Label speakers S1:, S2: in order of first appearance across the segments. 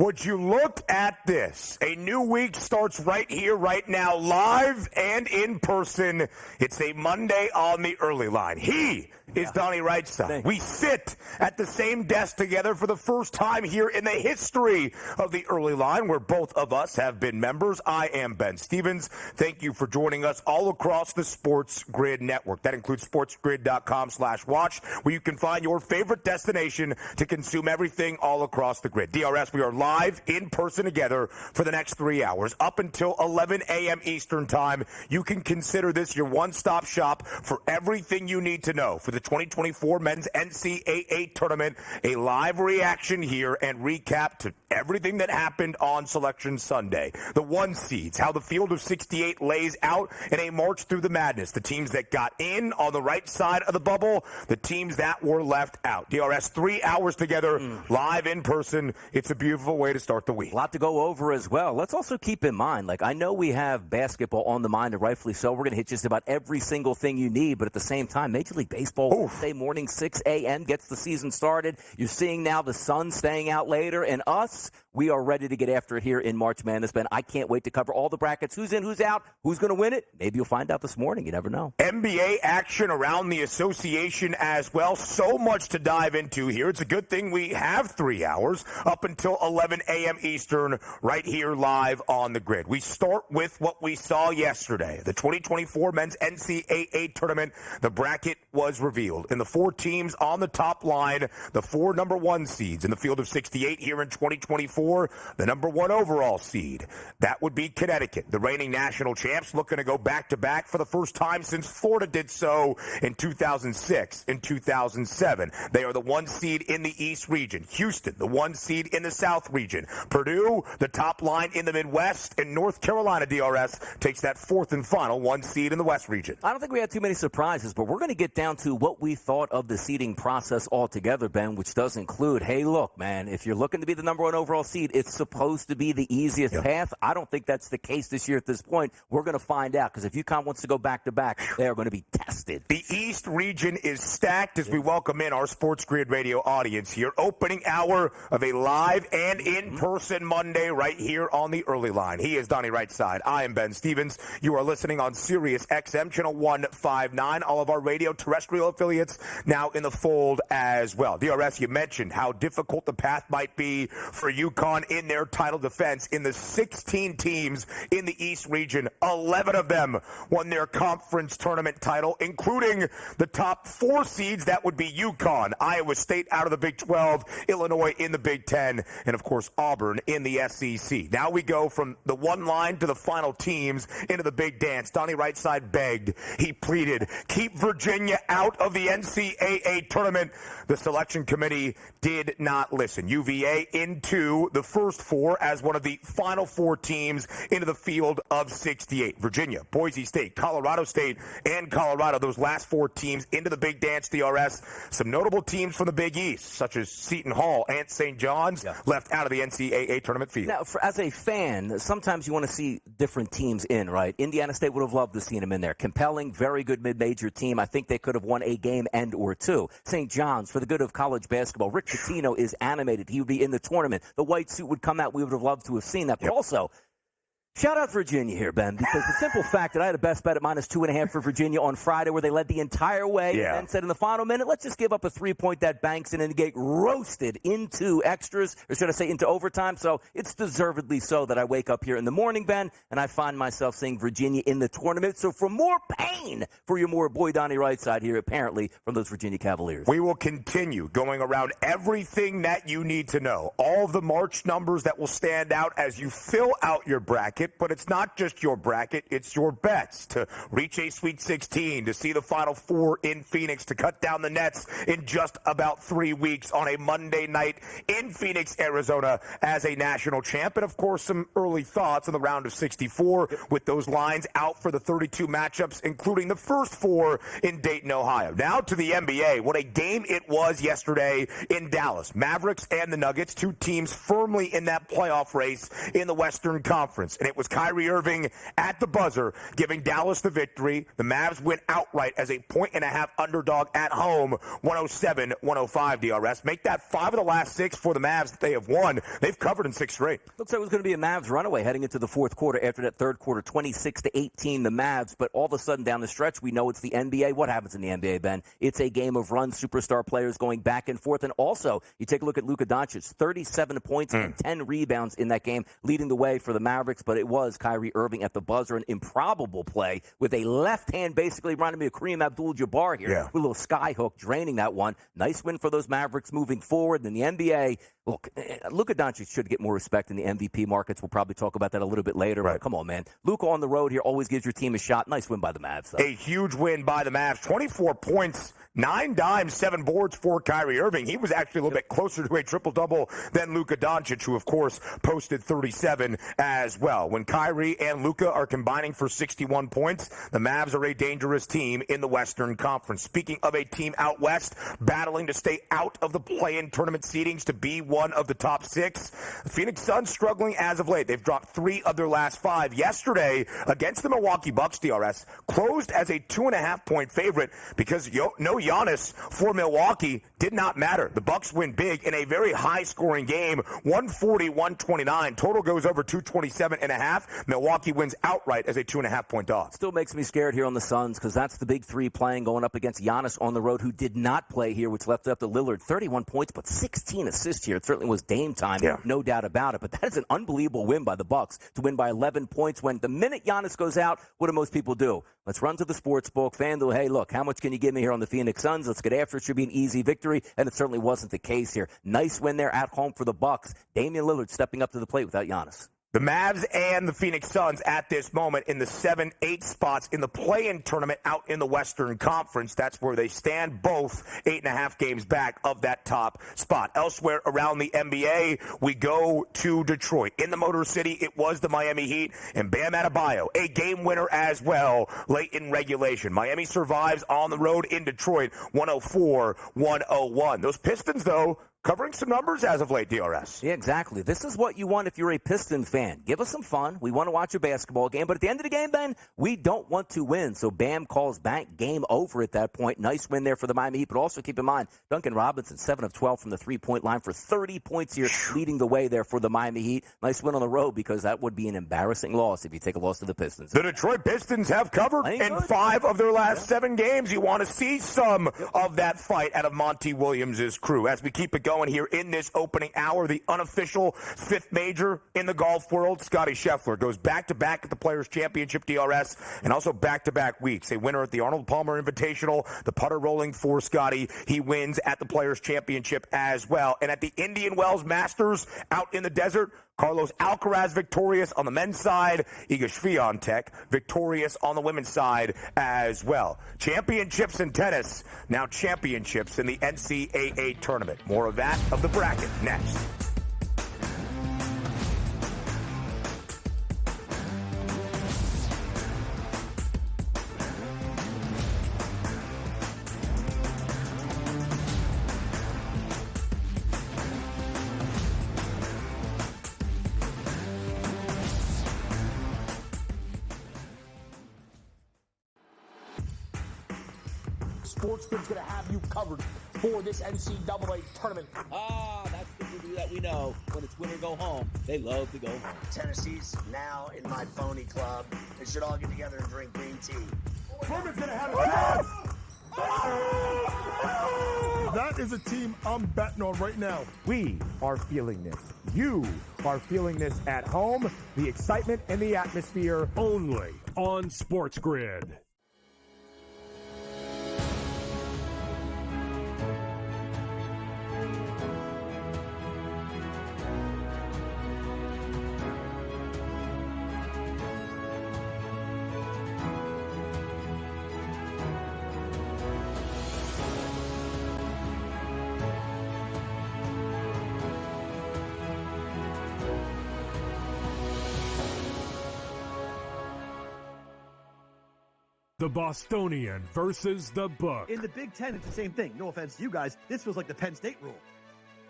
S1: Would you look at this? A new week starts right here, right now, live and in person. It's a Monday on the early line. He is Donnie Rightside. We sit at the same desk together for the first time here in the history of the early line, where both of us have been members. I am Ben Stevens. Thank you for joining us all across the SportsGrid network. That includes sportsgrid.com/watch, where you can find your favorite destination to consume everything all across the grid. DRS, we are live in person together for the next 3 hours up until 11 a.m. Eastern time. You can consider this your one-stop shop for everything you need to know for the 2024 Men's NCAA Tournament. A live reaction here and recap to everything that happened on Selection Sunday. The one seeds, how the field of 68 lays out in a march through the madness. The teams that got in on the right side of the bubble, the teams that were left out. DRS, 3 hours together, live in person. It's a beautiful way to start the week.
S2: A lot to go over as well. Let's also keep in mind, I know we have basketball on the mind, and rightfully so. We're going to hit just about every single thing you need, but at the same time, Major League Baseball, Wednesday morning, 6 a.m. gets the season started. You're seeing now the sun staying out later, and us, we are ready to get after it here in March Madness, Ben. I can't wait to cover all the brackets. Who's in, who's out, who's going to win it? Maybe you'll find out this morning. You never know.
S1: NBA action around the association as well. So much to dive into here. It's a good thing we have 3 hours up until 11 a.m. Eastern right here live on the grid. We start with what we saw yesterday. The 2024 Men's NCAA Tournament. The bracket was revealed. In the 4 teams on the top line, the 4 number 1 seeds in the field of 68 here in 2024. The number 1 overall seed, that would be Connecticut, the reigning national champs, looking to go back-to-back for the first time since Florida did so in 2006 and 2007. They are the 1 seed in the East region. Houston, the 1 seed in the South region. Purdue, the top line in the Midwest, and North Carolina, DRS, takes that 4th and final 1 seed in the West region.
S2: I don't think we had too many surprises, but we're going to get down to what we thought of the seeding process altogether, Ben, which does include, hey, look, man, if you're looking to be the number 1 overall seed, it's supposed to be the easiest path. I don't think that's the case this year at this point. We're going to find out, because if UConn wants to go back-to-back, they are going to be tested.
S1: The East region is stacked as we welcome in our Sports Grid radio audience here. Opening hour of a live and in-person Monday right here on the early line. He is Donnie Rightside. I am Ben Stevens. You are listening on Sirius XM, channel 159. All of our radio terrestrial affiliates now in the fold as well. DRS, you mentioned how difficult the path might be for UConn in their title defense. In the 16 teams in the East region, 11 of them won their conference tournament title, including the top 4 seeds. That would be UConn, Iowa State out of the Big 12, Illinois in the Big 10, and of course Auburn in the SEC. Now we go from the one line to the final teams into the big dance. Donnie Rightside begged, he pleaded, keep Virginia out of the NCAA tournament. The selection committee did not listen. UVA into the first 4 as one of the final 4 teams into the field of 68. Virginia, Boise State, Colorado State, and Colorado, those last 4 teams into the big dance. DRS. Some notable teams from the Big East, such as Seton Hall and St. John's, left out of the NCAA tournament field.
S2: Now, as a fan, sometimes you want to see different teams in, right? Indiana State would have loved to see them in there. Compelling, very good mid-major team. I think they could have won a game and or 2. St. John's, for the good of college basketball. Rick Pitino is animated. He would be in the tournament. The white suit would come out. We would have loved to have seen that. But also, shout out Virginia here, Ben, because the simple fact that I had a best bet at -2.5 for Virginia on Friday, where they led the entire way, and then said in the final minute, let's just give up a 3-point that banks and then get roasted into extras, or should I say into overtime. So it's deservedly so that I wake up here in the morning, Ben, and I find myself seeing Virginia in the tournament. So for more pain for your more boy Donnie Rightside here, apparently, from those Virginia Cavaliers.
S1: We will continue going around everything that you need to know. All of the March numbers that will stand out as you fill out your bracket. But it's not just your bracket, it's your bets to reach a Sweet 16, to see the Final 4 in Phoenix, to cut down the nets in just about 3 weeks on a Monday night in Phoenix, Arizona as a national champ. And, of course, some early thoughts on the round of 64 with those lines out for the 32 matchups, including the first 4 in Dayton, Ohio. Now to the NBA. What a game it was yesterday in Dallas. Mavericks and the Nuggets, 2 teams firmly in that playoff race in the Western Conference. And it it was Kyrie Irving at the buzzer giving Dallas the victory. The Mavs win outright as a 1.5 underdog at home, 107-105 DRS. Make that 5 of the last 6 for the Mavs that they have won. They've covered in 6 straight.
S2: Looks like it was going to be a Mavs runaway heading into the fourth quarter after that third quarter, 26-18 the Mavs. But all of a sudden down the stretch, we know it's the NBA. What happens in the NBA, Ben? It's a game of run, superstar players going back and forth. And also, you take a look at Luka Doncic, 37 points and 10 rebounds in that game, leading the way for the Mavericks. But it was Kyrie Irving at the buzzer, an improbable play with a left hand, basically reminding me of Kareem Abdul-Jabbar here, with a little sky hook draining that one. Nice win for those Mavericks moving forward. And the NBA, look, Luka Doncic should get more respect in the MVP markets. We'll probably talk about that a little bit later. Right. But come on, man. Luka on the road here always gives your team a shot. Nice win by the Mavs, though.
S1: A huge win by the Mavs. 24 points, 9 dimes, 7 boards for Kyrie Irving. He was actually a little bit closer to a triple-double than Luka Doncic, who, of course, posted 37 as well. When Kyrie and Luka are combining for 61 points, the Mavs are a dangerous team in the Western Conference. Speaking of a team out west battling to stay out of the play-in tournament seedings to be one of the top 6, the Phoenix Suns struggling as of late. They've dropped 3 of their last 5. Yesterday, against the Milwaukee Bucks, DRS, closed as a 2.5-point favorite because no Giannis for Milwaukee did not matter. The Bucks win big in a very high-scoring game, 140-129. Total goes over 227.5. Milwaukee wins outright as a 2.5-point dog.
S2: Still makes me scared here on the Suns because that's the big 3 playing going up against Giannis on the road, who did not play here, which left it up to Lillard. 31 points, but 16 assists here. It certainly was Dame time, no doubt about it. But that is an unbelievable win by the Bucks to win by 11 points when the minute Giannis goes out, what do most people do? Let's run to the sports book. FanDuel, hey, look, how much can you give me here on the Phoenix Suns? Let's get after it. Should be an easy victory, and it certainly wasn't the case here. Nice win there at home for the Bucks. Damian Lillard stepping up to the plate without Giannis.
S1: The Mavs and the Phoenix Suns at this moment in the 7-8 spots in the play-in tournament out in the Western Conference. That's where they stand, both 8.5 games back of that top spot. Elsewhere around the NBA, we go to Detroit. In the Motor City, it was the Miami Heat and Bam Adebayo, a game winner as well late in regulation. Miami survives on the road in Detroit, 104-101. Those Pistons, though, covering some numbers as of late, DRS.
S2: Yeah, exactly. This is what you want if you're a Piston fan. Give us some fun. We want to watch a basketball game. But at the end of the game, Ben, we don't want to win. So Bam calls back. Game over at that point. Nice win there for the Miami Heat. But also keep in mind, Duncan Robinson, 7 of 12 from the three-point line for 30 points here, leading the way there for the Miami Heat. Nice win on the road because that would be an embarrassing loss if you take a loss to the Pistons.
S1: The Detroit Pistons have covered in 5 of their last 7 games. You want to see some of that fight out of Monty Williams' crew. As we keep it going here in this opening hour, the unofficial 5th major in the golf world, Scotty Scheffler goes back-to-back at the Players' Championship, DRS, and also back-to-back weeks. A winner at the Arnold Palmer Invitational, the putter rolling for Scotty. He wins at the Players' Championship as well. And at the Indian Wells Masters out in the desert, Carlos Alcaraz victorious on the men's side. Iga Swiatek victorious on the women's side as well. Championships in tennis, now championships in the NCAA Tournament. More of that of the bracket next.
S3: SportsGrid's going to have you covered for this NCAA tournament.
S4: That's the movie that we know. When it's win or go home, they love to go home.
S3: Tennessee's now in my phony club. They should all get together and drink green tea.
S5: Furman's going to have it. That is a team I'm betting on right now.
S6: We are feeling this. You are feeling this at home. The excitement and the atmosphere.
S5: Only on SportsGrid. The Bostonian versus the Book.
S7: In the Big Ten, it's the same thing. No offense to you guys. This feels like the Penn State rule.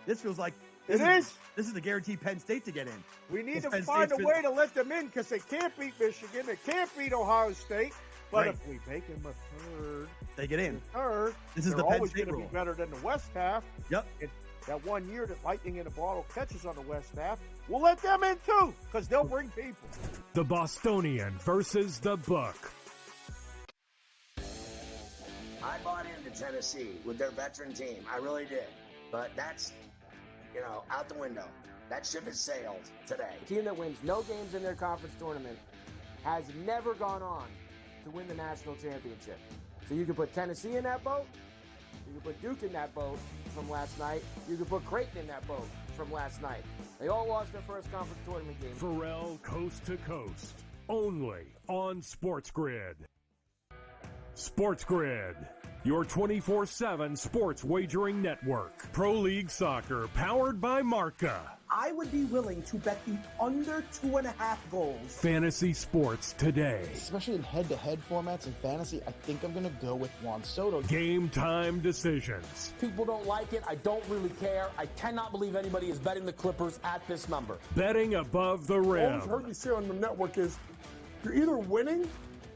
S7: This feels like It is.
S8: This is the guaranteed Penn State to get in.
S7: We need to
S8: Penn
S7: find a
S8: State's
S7: way to let them in because they can't beat Michigan. They can't beat Ohio State. But
S8: Right.
S7: if we make them a third,
S8: They get in.
S7: this
S8: is
S7: they're
S8: the Penn
S7: always
S8: State
S7: going to be
S8: rule.
S7: better than the West half.
S8: Yep.
S7: And that 1 year that Lightning in a Bottle catches on the West half, we'll let them in too because they'll bring people.
S5: The Bostonian versus the Book.
S9: I bought into Tennessee with their veteran team. I really did. But that's, out the window. That ship has sailed today.
S3: A team that wins no games in their conference tournament has never gone on to win the national championship. So you can put Tennessee in that boat. You can put Duke in that boat from last night. You can put Creighton in that boat from last night. They all lost their first conference tournament game.
S5: Pharrell Coast to Coast. Only on SportsGrid. SportsGrid, your 24/7 sports wagering network. Pro League Soccer, powered by Marca.
S10: I would be willing to bet the under 2.5 goals.
S5: Fantasy sports today.
S10: Especially in head-to-head formats in fantasy, I think I'm going to go with Juan Soto.
S5: Game time decisions.
S3: People don't like it. I don't really care. I cannot believe anybody is betting the Clippers at this number.
S5: Betting above the
S7: All
S5: rim.
S7: I've heard you say on the network is you're either winning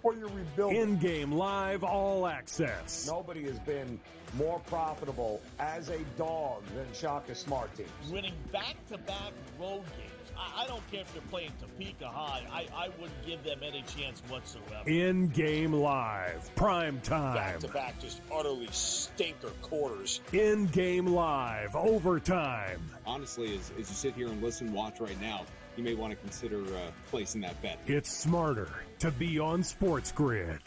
S7: or you're rebuilding.
S5: In-game live all access.
S6: Nobody has been more profitable as a dog than Shaka Smart teams.
S4: Winning back-to-back road games. I don't care if they're playing Topeka High. I wouldn't give them any chance whatsoever.
S5: In-game live. Prime time.
S11: Back-to-back just utterly stinker quarters.
S5: In-game live. Overtime.
S12: Honestly, as you sit here and listen, watch right now, you may want to consider placing that bet.
S5: It's smarter to be on SportsGrid.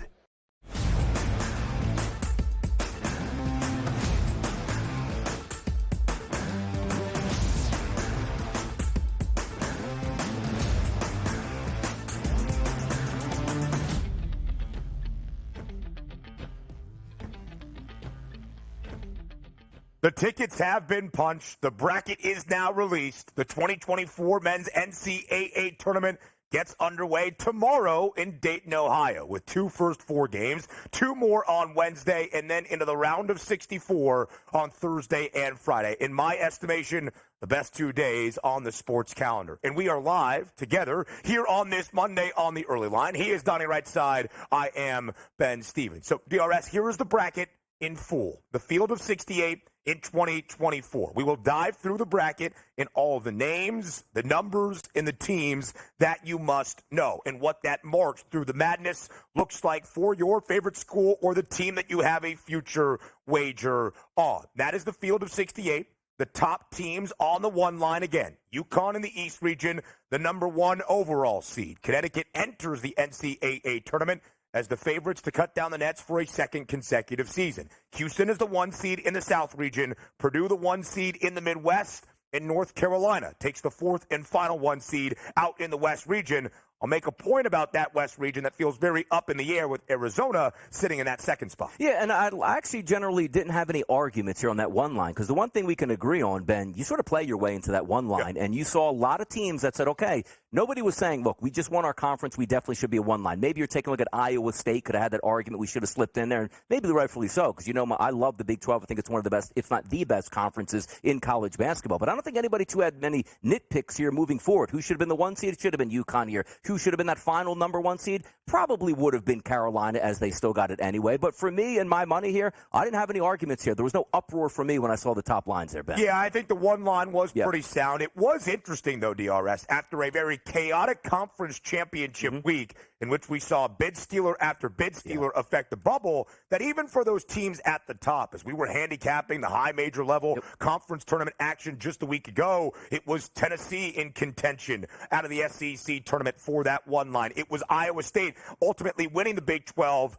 S1: The tickets have been punched. The bracket is now released. The 2024 Men's NCAA Tournament gets underway tomorrow in Dayton, Ohio, with 2 first 4 games, 2 more on Wednesday, and then into the round of 64 on Thursday and Friday. In my estimation, the best 2 days on the sports calendar. And we are live together here on this Monday on the early line. He is Donnie right side. I am Ben Stevens. So, DRS, here is the bracket in full. The field of 68 in 2024. We will dive through the bracket in all of the names, the numbers, and the teams that you must know, and what that march through the madness looks like for your favorite school or the team that you have a future wager on. That is the field of 68. The top teams on the one line again. UConn in the East region, the number 1 overall seed. Connecticut enters the NCAA tournament as the favorites to cut down the nets for a second consecutive season. Houston is the 1 seed in the South region, Purdue the 1 seed in the Midwest, and North Carolina takes the 4th and final 1 seed out in the West region. I'll make a point about that West region that feels very up in the air with Arizona sitting in that second spot.
S2: Yeah, and I actually generally didn't have any arguments here on that one line, because the one thing we can agree on, Ben, you sort of play your way into that one line, and you saw a lot of teams that said, okay, nobody was saying, look, we just won our conference, we definitely should be a one line. Maybe you're taking a look at Iowa State, could have had that argument, we should have slipped in there, and maybe rightfully so, because I love the Big 12. I think it's one of the best, if not the best, conferences in college basketball. But I don't think anybody too had many nitpicks here moving forward. Who should have been the 1 seed? It should have been UConn here. Who should have been that final number 1 seed? Probably would have been Carolina, as they still got it anyway. But for me and my money here, I didn't have any arguments here. There was no uproar for me when I saw the top lines there, Ben.
S1: Yeah, I think the one line was pretty sound. It was interesting, though, DRS, after a very chaotic conference championship week in which we saw bid stealer after bid stealer affect the bubble, that even for those teams at the top, as we were handicapping the high major level conference tournament action just a week ago, it was Tennessee in contention out of the SEC tournament for that one line. It was Iowa State ultimately winning the Big 12.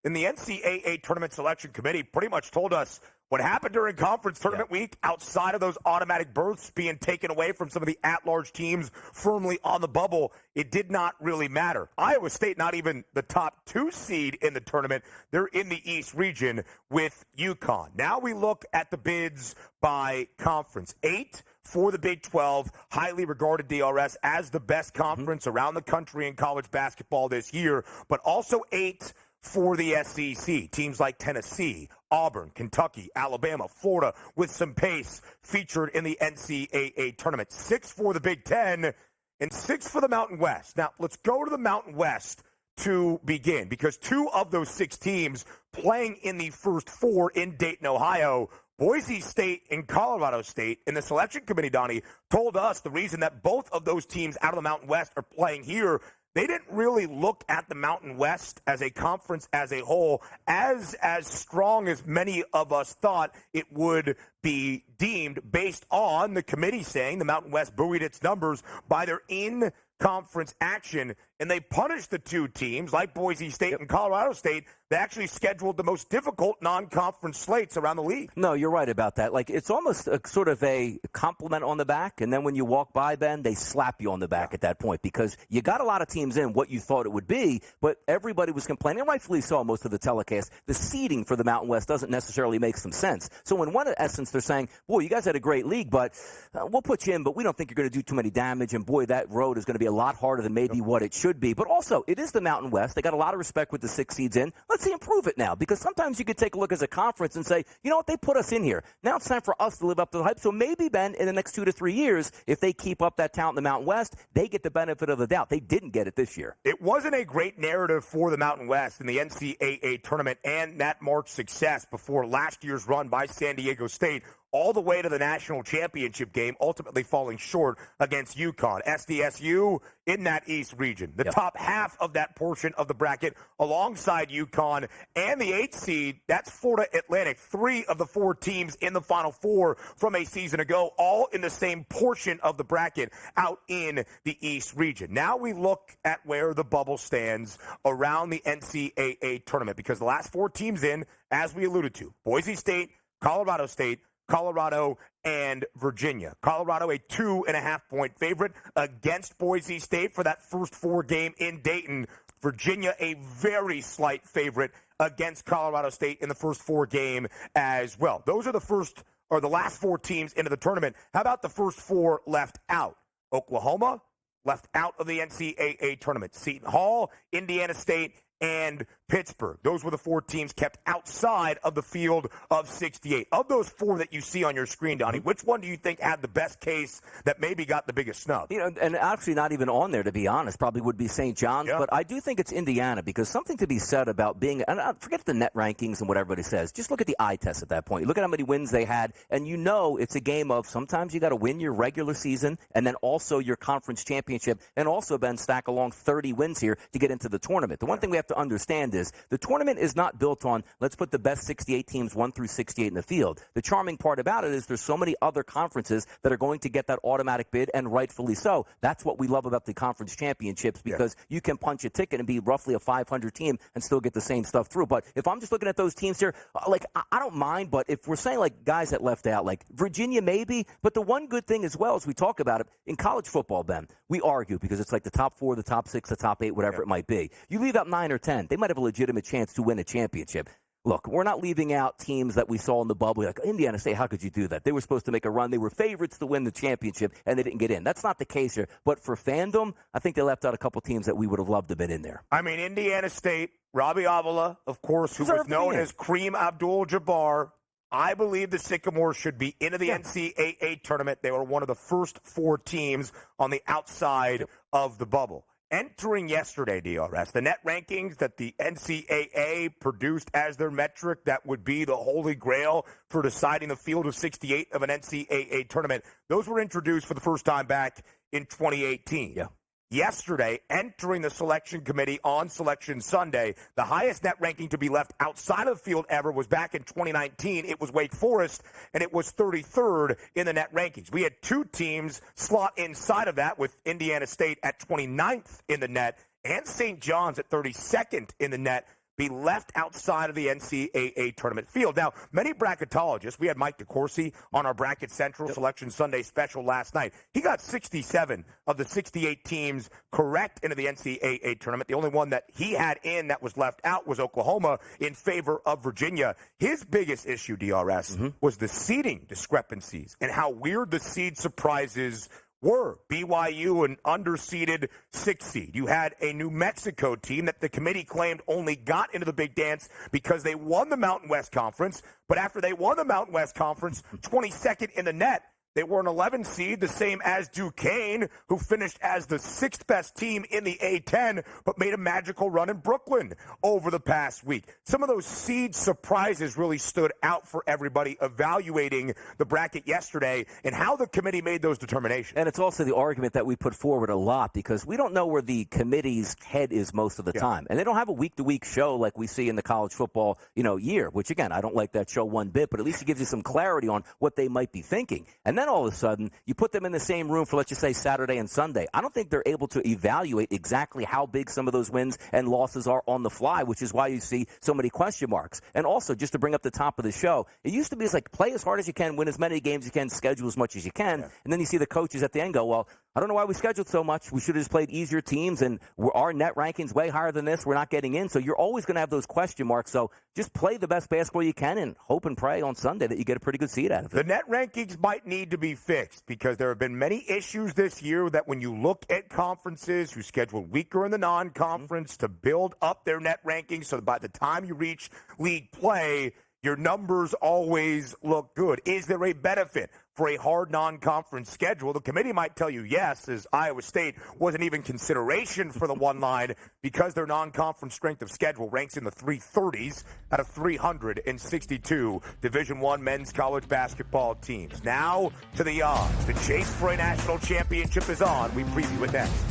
S1: And the NCAA Tournament Selection Committee pretty much told us what happened during conference tournament week, outside of those automatic berths being taken away from some of the at-large teams firmly on the bubble, it did not really matter. Iowa State, not even the top 2 seed in the tournament. They're in the East region with UConn. Now we look at the bids by conference. 8 for the Big 12, highly regarded, DRS, as the best conference around the country in college basketball this year, but also 8 for the SEC. Teams like Tennessee, Auburn, Kentucky, Alabama, Florida, with some pace featured in the NCAA tournament. 6 for the Big Ten and 6 for the Mountain West. Now, let's go to the Mountain West to begin, because 2 of those 6 teams playing in the first 4 in Dayton, Ohio, Boise State and Colorado State, and the selection committee, Donnie, told us the reason that both of those teams out of the Mountain West are playing here, they didn't really look at the Mountain West as a conference as a whole as strong as many of us thought it would be deemed, based on the committee saying the Mountain West buoyed its numbers by their in-conference action, and they punished the 2 teams like Boise State and Colorado State. They actually scheduled the most difficult non-conference slates around the league.
S2: No, you're right about that. Like, it's almost a sort of a compliment on the back, and then when you walk by, Ben, they slap you on the back at that point, because you got a lot of teams in what you thought it would be, but everybody was complaining, and rightfully so, most of the telecast. The seeding for the Mountain West doesn't necessarily make some sense. So in one essence, they're saying, boy, you guys had a great league, but we'll put you in, but we don't think you're going to do too many damage, and boy, that road is going to be a lot harder than maybe what it should be. But also, it is the Mountain West. They got a lot of respect with the 6 seeds in. Let's see, improve it now, because sometimes you could take a look as a conference and say, you know what, they put us in here. Now it's time for us to live up to the hype. So maybe, Ben, in the next 2 to 3 years, if they keep up that talent in the Mountain West, they get the benefit of the doubt. They didn't get it this year.
S1: It wasn't a great narrative for the Mountain West in the NCAA tournament and that March success before last year's run by San Diego State, all the way to the national championship game, ultimately falling short against UConn. SDSU in that East region, the top half of that portion of the bracket, alongside UConn, and the 8th seed, that's Florida Atlantic. 3 of the 4 teams in the Final Four from a season ago, all in the same portion of the bracket out in the East region. Now we look at where the bubble stands around the NCAA tournament, because the last 4 teams in, as we alluded to, Boise State, Colorado State, Colorado, and Virginia. Colorado, a 2.5-point favorite against Boise State for that first 4 game in Dayton. Virginia, a very slight favorite against Colorado State in the first 4 game as well. Those are the last 4 teams into the tournament. How about the first 4 left out? Oklahoma left out of the NCAA tournament. Seton Hall, Indiana State, and Pittsburgh. Those were the 4 teams kept outside of the field of 68. Of those 4 that you see on your screen, Donnie, which one do you think had the best case that maybe got the biggest snub?
S2: You know, and actually not even on there, to be honest, probably would be St. John's, but I do think it's Indiana, because something to be said about being, and forget the net rankings and what everybody says, just look at the eye test at that point. Look at how many wins they had, and you know it's a game of sometimes you got to win your regular season and then also your conference championship, and also, Ben, stack along 30 wins here to get into the tournament. The one thing we have to understand is the tournament is not built on, let's put the best 68 teams 1 through 68 in the field. The charming part about it is there's so many other conferences that are going to get that automatic bid, and rightfully so. That's what we love about the conference championships, because you can punch a ticket and be roughly a 500 team and still get the same stuff through. But if I'm just looking at those teams here, like, I don't mind, but if we're saying like guys that left out, like Virginia maybe, but the one good thing as well as we talk about it in college football, Ben, we argue because it's like the top 4, the top 6, the top 8, whatever it might be. You leave out 9 or 10, they might have a legitimate chance to win a championship. Look, we're not leaving out teams that we saw in the bubble. Like Indiana State, how could you do that? They were supposed to make a run. They were favorites to win the championship, and they didn't get in. That's not the case here. But for fandom, I think they left out a couple teams that we would have loved to have been in there.
S1: I mean, Indiana State, Robbie Avila, of course, who was known as Kareem Abdul-Jabbar. I believe the Sycamores should be into the NCAA tournament. They were one of the first 4 teams on the outside of the bubble. Entering yesterday, DRS, the net rankings that the NCAA produced as their metric that would be the holy grail for deciding the field of 68 of an NCAA tournament, those were introduced for the first time back in 2018. Yesterday, entering the selection committee on Selection Sunday, the highest net ranking to be left outside of the field ever was back in 2019. It was Wake Forest, and it was 33rd in the net rankings. We had 2 teams slot inside of that, with Indiana State at 29th in the net and St. John's at 32nd in the net, be left outside of the NCAA tournament field. Now, many bracketologists, we had Mike DeCourcy on our Bracket Central Selection Sunday special last night. He got 67 of the 68 teams correct into the NCAA tournament. The only one that he had in that was left out was Oklahoma in favor of Virginia. His biggest issue, DRS, was the seeding discrepancies and how weird the seed surprises were BYU, an underseeded 6th seed. You had a New Mexico team that the committee claimed only got into the big dance because they won the Mountain West Conference. But after they won the Mountain West Conference, 22nd in the net, they were an 11 seed, the same as Duquesne, who finished as the 6th best team in the A-10, but made a magical run in Brooklyn over the past week. Some of those seed surprises really stood out for everybody evaluating the bracket yesterday and how the committee made those determinations.
S2: And it's also the argument that we put forward a lot because we don't know where the committee's head is most of the time. And they don't have a week-to-week show like we see in the college football, year, which, again, I don't like that show one bit, but at least it gives you some clarity on what they might be thinking. And then all of a sudden, you put them in the same room for, let's just say, Saturday and Sunday. I don't think they're able to evaluate exactly how big some of those wins and losses are on the fly, which is why you see so many question marks. And also, just to bring up the top of the show, it used to be like play as hard as you can, win as many games as you can, schedule as much as you can. Yeah. And then you see the coaches at the end go, well, I don't know why we scheduled so much. We should have just played easier teams, and our net ranking's way higher than this. We're not getting in. So you're always going to have those question marks. So just play the best basketball you can and hope and pray on Sunday that you get a pretty good seed out of it.
S1: The net rankings might need to be fixed because there have been many issues this year that when you look at conferences who scheduled weaker in the non-conference to build up their net rankings so that by the time you reach league play, your numbers always look good. Is there a benefit for a hard non-conference schedule? The committee might tell you yes, as Iowa State wasn't even consideration for the one line because their non-conference strength of schedule ranks in the 330s out of 362 Division I men's college basketball teams. Now to the odds. The chase for a national championship is on. We preview it next.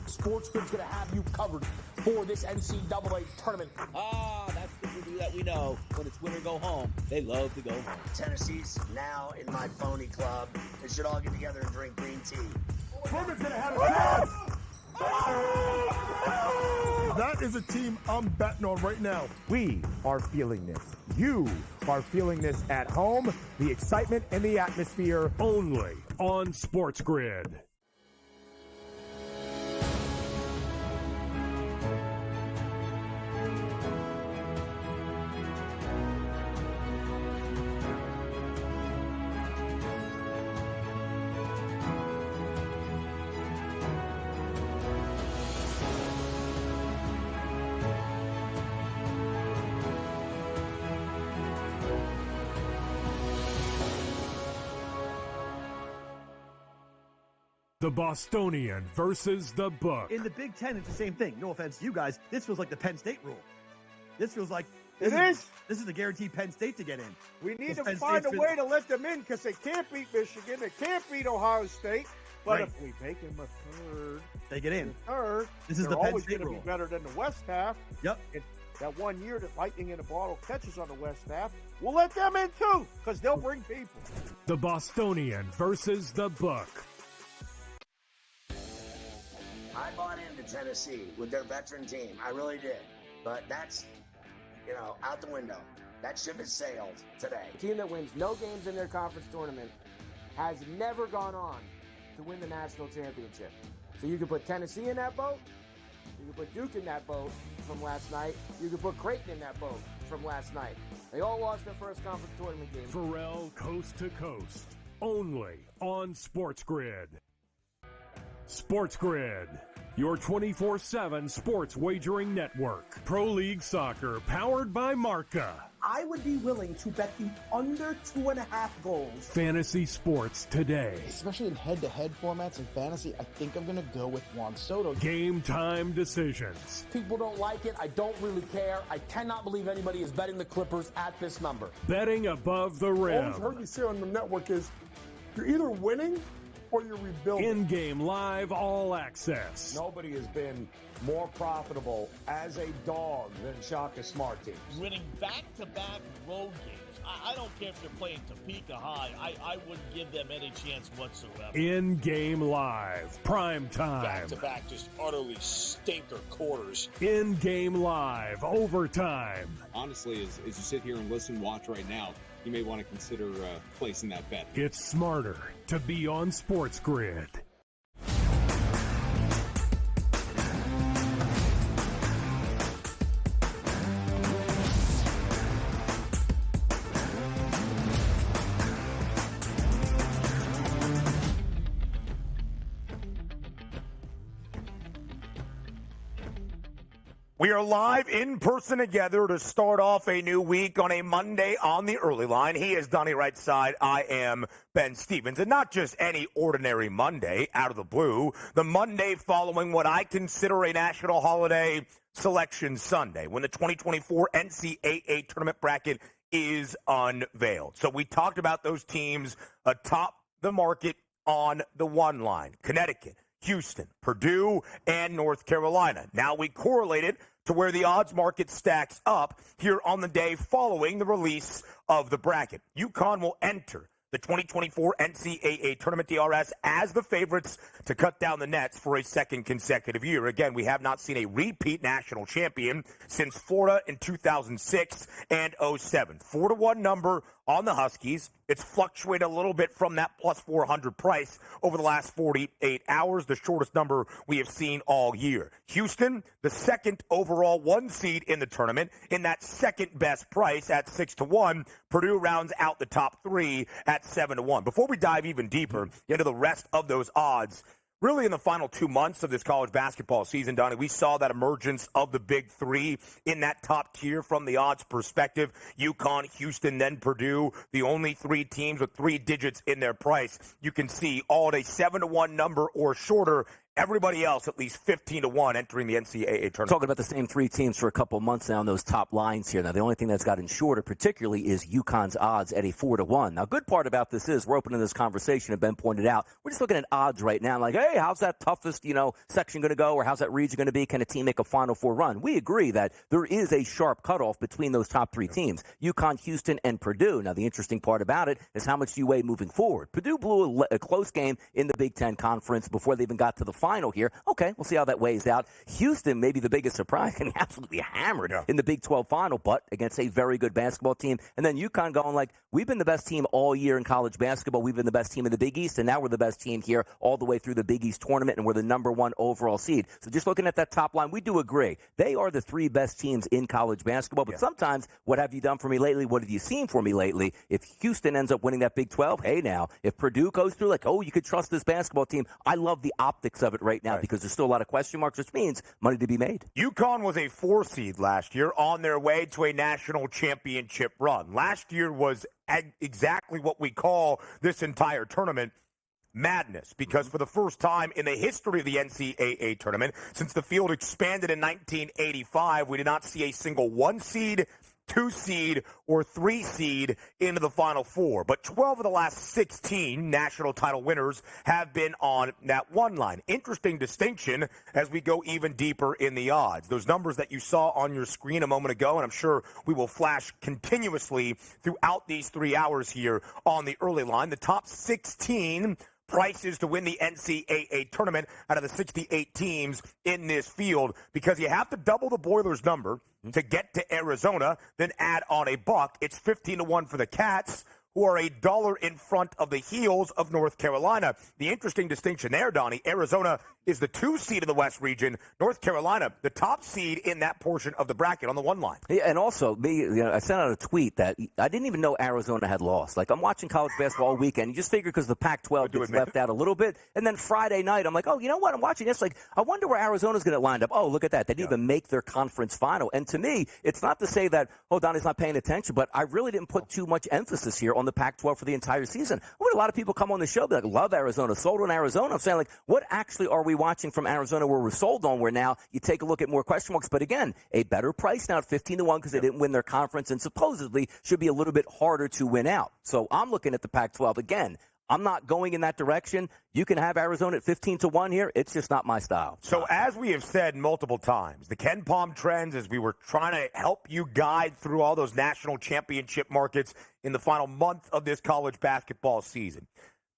S13: SportsGrid's going to have you covered for this NCAA tournament.
S14: That's the movie that we know. When it's win or go home, they love to go home.
S9: Tennessee's now in my phony club. They should all get together and drink green tea.
S6: Furman's going to have a chance.
S15: That is a team I'm betting on right now.
S6: We are feeling this. You are feeling this at home. The excitement and the atmosphere.
S5: Only on SportsGrid. The Bostonian versus the Book.
S8: In the Big Ten, it's the same thing. No offense to you guys. This feels like the Penn State rule. This feels like
S7: This is
S8: the guaranteed Penn State to get in.
S7: We need to find a way to let them in because they can't beat Michigan. They can't beat Ohio State. But if we make them a third,
S8: they get in.
S7: This
S8: is the Penn State
S7: rule. Be better than the West half.
S8: Yep.
S7: That 1 year that Lightning in a Bottle catches on the West half, we'll let them in too because they'll bring people.
S5: The Bostonian versus the Book.
S9: I bought into Tennessee with their veteran team. I really did. But that's, out the window. That ship has sailed today.
S3: A team that wins no games in their conference tournament has never gone on to win the national championship. So you can put Tennessee in that boat. You can put Duke in that boat from last night. You can put Creighton in that boat from last night. They all lost their first conference tournament game.
S5: Pharrell Coast to Coast. Only on SportsGrid. SportsGrid, your 24/7 sports wagering network. Pro League Soccer, powered by Marca.
S13: I would be willing to bet the under 2.5 goals.
S5: Fantasy sports today.
S10: Especially in head-to-head formats and fantasy, I think I'm going to go with Juan Soto.
S5: Game time decisions.
S13: People don't like it. I don't really care. I cannot believe anybody is betting the Clippers at this number.
S5: Betting above the rim.
S15: All I've heard you say on the network is you're either winning or you're rebuilding.
S5: In-game live, all access.
S16: Nobody has been more profitable as a dog than Shaka Smart teams.
S4: Winning back-to-back road games. I don't care if you're playing Topeka High. I wouldn't give them any chance whatsoever.
S5: In-game live, prime time.
S11: Back-to-back, just utterly stinker quarters.
S5: In-game live, overtime.
S12: Honestly, as you sit here and listen, watch right now, you may want to consider placing that bet.
S5: It's smarter to be on SportsGrid.
S1: We are live in person together to start off a new week on a Monday on the early line. He is Donnie right side. I am Ben Stevens. And not just any ordinary Monday out of the blue. The Monday following what I consider a national holiday, Selection Sunday, when the 2024 NCAA Tournament bracket is unveiled. So we talked about those teams atop the market on the one line. Connecticut, Houston, Purdue, and North Carolina. Now we correlated to where the odds market stacks up here on the day following the release of the bracket. UConn will enter the 2024 NCAA Tournament DRS as the favorites to cut down the nets for a second consecutive year. Again, we have not seen a repeat national champion since Florida in 2006 and 07. 4-1 number on the Huskies. It's fluctuated a little bit from that plus 400 price over the last 48 hours, the shortest number we have seen all year. Houston, the second overall one seed in the tournament, in that second best price at 6-1. Purdue rounds out the top three at 7-1. Before we dive even deeper into the rest of those odds, really in the final 2 months of this college basketball season, Donnie, we saw that emergence of the big three in that top tier from the odds perspective. UConn, Houston, then Purdue, the only three teams with three digits in their price. You can see all at a 7-1 number or shorter. Everybody else at least 15-1 entering the NCAA tournament.
S2: Talking about the same three teams for a couple months now on those top lines here. Now, the only thing that's gotten shorter particularly is UConn's odds at a 4-1. Now, good part about this is we're opening this conversation, and Ben pointed out, we're just looking at odds right now. Like, hey, how's that toughest, section going to go, or how's that region going to be? Can a team make a Final Four run? We agree that there is a sharp cutoff between those top three teams, UConn, Houston, and Purdue. Now, the interesting part about it is how much do you weigh moving forward? Purdue blew a close game in the Big Ten Conference before they even got to the final here. Okay, we'll see how that weighs out. Houston, maybe the biggest surprise, getting absolutely hammered in the Big 12 final, but against a very good basketball team. And then UConn going like, we've been the best team all year in college basketball. We've been the best team in the Big East, and now we're the best team here all the way through the Big East tournament, and we're the number one overall seed. So just looking at that top line, we do agree. They are the three best teams in college basketball. But sometimes, what have you done for me lately? What have you seen for me lately? If Houston ends up winning that Big 12, hey now. If Purdue goes through, like, oh, you could trust this basketball team. I love the optics of it right now because there's still a lot of question marks, which means money to be made.
S1: UConn was a 4 seed last year on their way to a national championship run. Last year was exactly what we call this entire tournament madness, because for the first time in the history of the NCAA tournament, since the field expanded in 1985, we did not see a single 1 seed, 2 seed, or 3 seed into the Final Four. But 12 of the last 16 national title winners have been on that one line. Interesting distinction as we go even deeper in the odds. Those numbers that you saw on your screen a moment ago, and I'm sure we will flash continuously throughout these 3 hours here on the early line. The top 16 prices to win the NCAA tournament out of the 68 teams in this field, because you have to double the Boilers number to get to Arizona, then add on a buck. It's 15-1 for the Cats, who are $1 in front of the Heels of North Carolina. The interesting distinction there, Donnie, Arizona is the 2 seed in the West region. North Carolina, the top seed in that portion of the bracket on the one line.
S2: Yeah, and also, I sent out a tweet that I didn't even know Arizona had lost. Like, I'm watching college basketball all weekend. You just figure because the Pac-12 gets left out a little bit. And then Friday night, I'm like, oh, you know what? I'm watching this. Like, I wonder where Arizona's going to line up. Oh, look at that. They didn't even make their conference final. And to me, it's not to say that, oh, Donnie's not paying attention, but I really didn't put too much emphasis here on the Pac-12 for the entire season. When a lot of people come on the show, be like, love Arizona, sold on Arizona. I'm saying, like, what actually are we watching from Arizona where we're sold on, where now you take a look at more question marks? But again, a better price now at 15-1 because they didn't win their conference and supposedly should be a little bit harder to win out. So I'm looking at the Pac-12 again. I'm not going in that direction. You can have Arizona at 15-1 here. It's just not my style.
S1: So as we have said multiple times, the Ken Palm trends, as we were trying to help you guide through all those national championship markets in the final month of this college basketball season,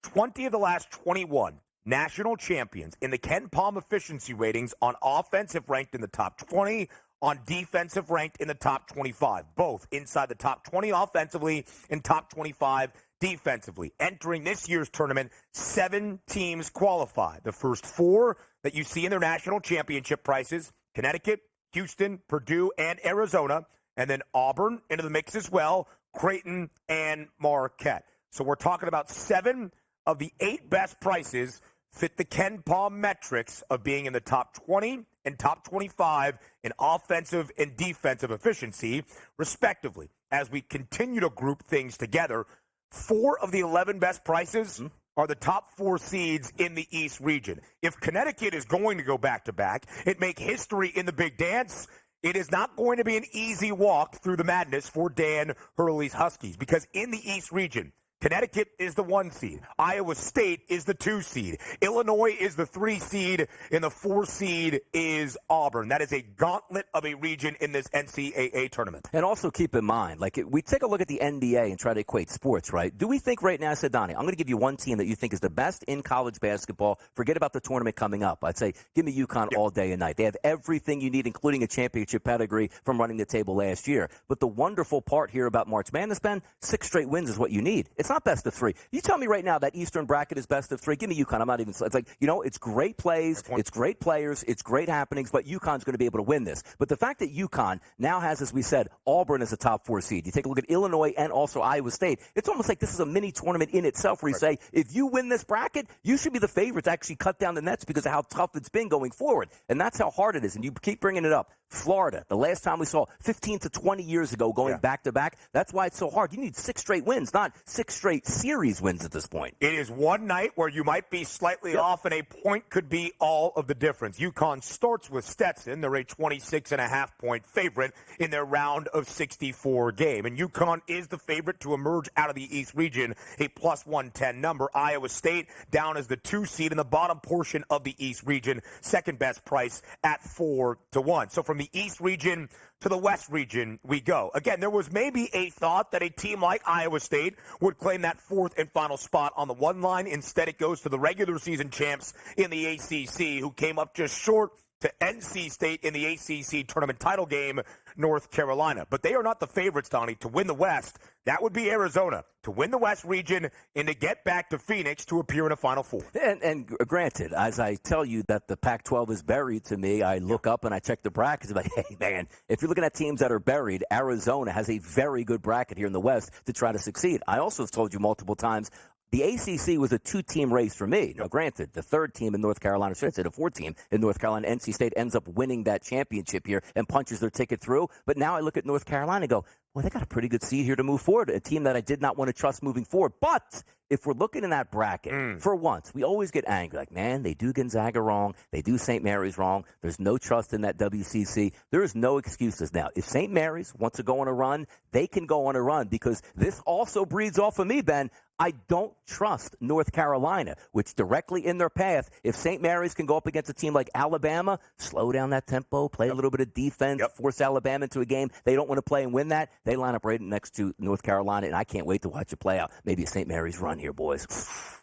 S1: 20 of the last 21 national champions in the Ken Palm efficiency ratings on offensive ranked in the top 20, on defensive ranked in the top 25, both inside the top 20 offensively and top 25 defensively. Entering this year's tournament, 7 teams qualify. The first 4 that you see in their national championship prices, Connecticut, Houston, Purdue, and Arizona, and then Auburn into the mix as well, Creighton, and Marquette. So we're talking about 7 of the 8 best prices fit the Ken Palm metrics of being in the top 20 and top 25 in offensive and defensive efficiency, respectively. As we continue to group things together, 4 of the 11 best prices are the top 4 seeds in the East region. If Connecticut is going to go back-to-back and make history in the Big Dance, it is not going to be an easy walk through the madness for Dan Hurley's Huskies, because in the East region, Connecticut is the 1 seed. Iowa State is the 2 seed. Illinois is the 3 seed, and the 4 seed is Auburn. That is a gauntlet of a region in this NCAA tournament.
S2: And also keep in mind, like, we take a look at the NBA and try to equate sports, right? Do we think right now, I said, Donnie, I'm going to give you one team that you think is the best in college basketball. Forget about the tournament coming up. I'd say give me UConn all day and night. They have everything you need, including a championship pedigree from running the table last year. But the wonderful part here about March Madness, Ben, 6 straight wins is what you need. It's not best of 3. You tell me right now that Eastern bracket is best of 3. Give me UConn. I'm not even. It's like, it's great plays, it's great players, it's great happenings, but UConn's going to be able to win this. But the fact that UConn now has, as we said, Auburn as a top 4 seed. You take a look at Illinois and also Iowa State. It's almost like this is a mini tournament in itself where you say, if you win this bracket, you should be the favorite to actually cut down the nets because of how tough it's been going forward. And that's how hard it is. And you keep bringing it up. Florida, the last time we saw 15 to 20 years ago going back-to-back. That's why it's so hard. You need 6 straight wins, not 6 straight series wins at this point.
S1: It is one night where you might be slightly off, and a point could be all of the difference. UConn starts with Stetson. They're a 26.5-point favorite in their round of 64 game. And UConn is the favorite to emerge out of the East region, a plus 110 number. Iowa State down as the 2 seed in the bottom portion of the East region, second best price at 4-1. So from the East region to the West region we go. Again, there was maybe a thought that a team like Iowa State would claim that 4th and final spot on the 1 line. Instead, it goes to the regular season champs in the ACC, who came up just short to NC State in the ACC tournament title game, North Carolina. But they are not the favorites, Donnie, to win the West. That would be Arizona, to win the West region and to get back to Phoenix to appear in a Final Four.
S2: And granted, as I tell you that the Pac-12 is buried to me, I look up and I check the brackets. I'm like, hey, man, if you're looking at teams that are buried, Arizona has a very good bracket here in the West to try to succeed. I also have told you multiple times, the ACC was a 2-team race for me. Now, granted, the 3rd team in North Carolina, should I say the 4th team in North Carolina, NC State ends up winning that championship here and punches their ticket through. But now I look at North Carolina and go, well, they got a pretty good seed here to move forward, a team that I did not want to trust moving forward. But if we're looking in that bracket, for once, we always get angry. Like, man, they do Gonzaga wrong. They do St. Mary's wrong. There's no trust in that WCC. There is no excuses now. If St. Mary's wants to go on a run, they can go on a run, because this also breeds off of me, Ben. I don't trust North Carolina, which directly in their path, if St. Mary's can go up against a team like Alabama, slow down that tempo, play a little bit of defense, force Alabama into a game they don't want to play and win that, they line up right next to North Carolina, and I can't wait to watch it play out. Maybe a St. Mary's run here, boys.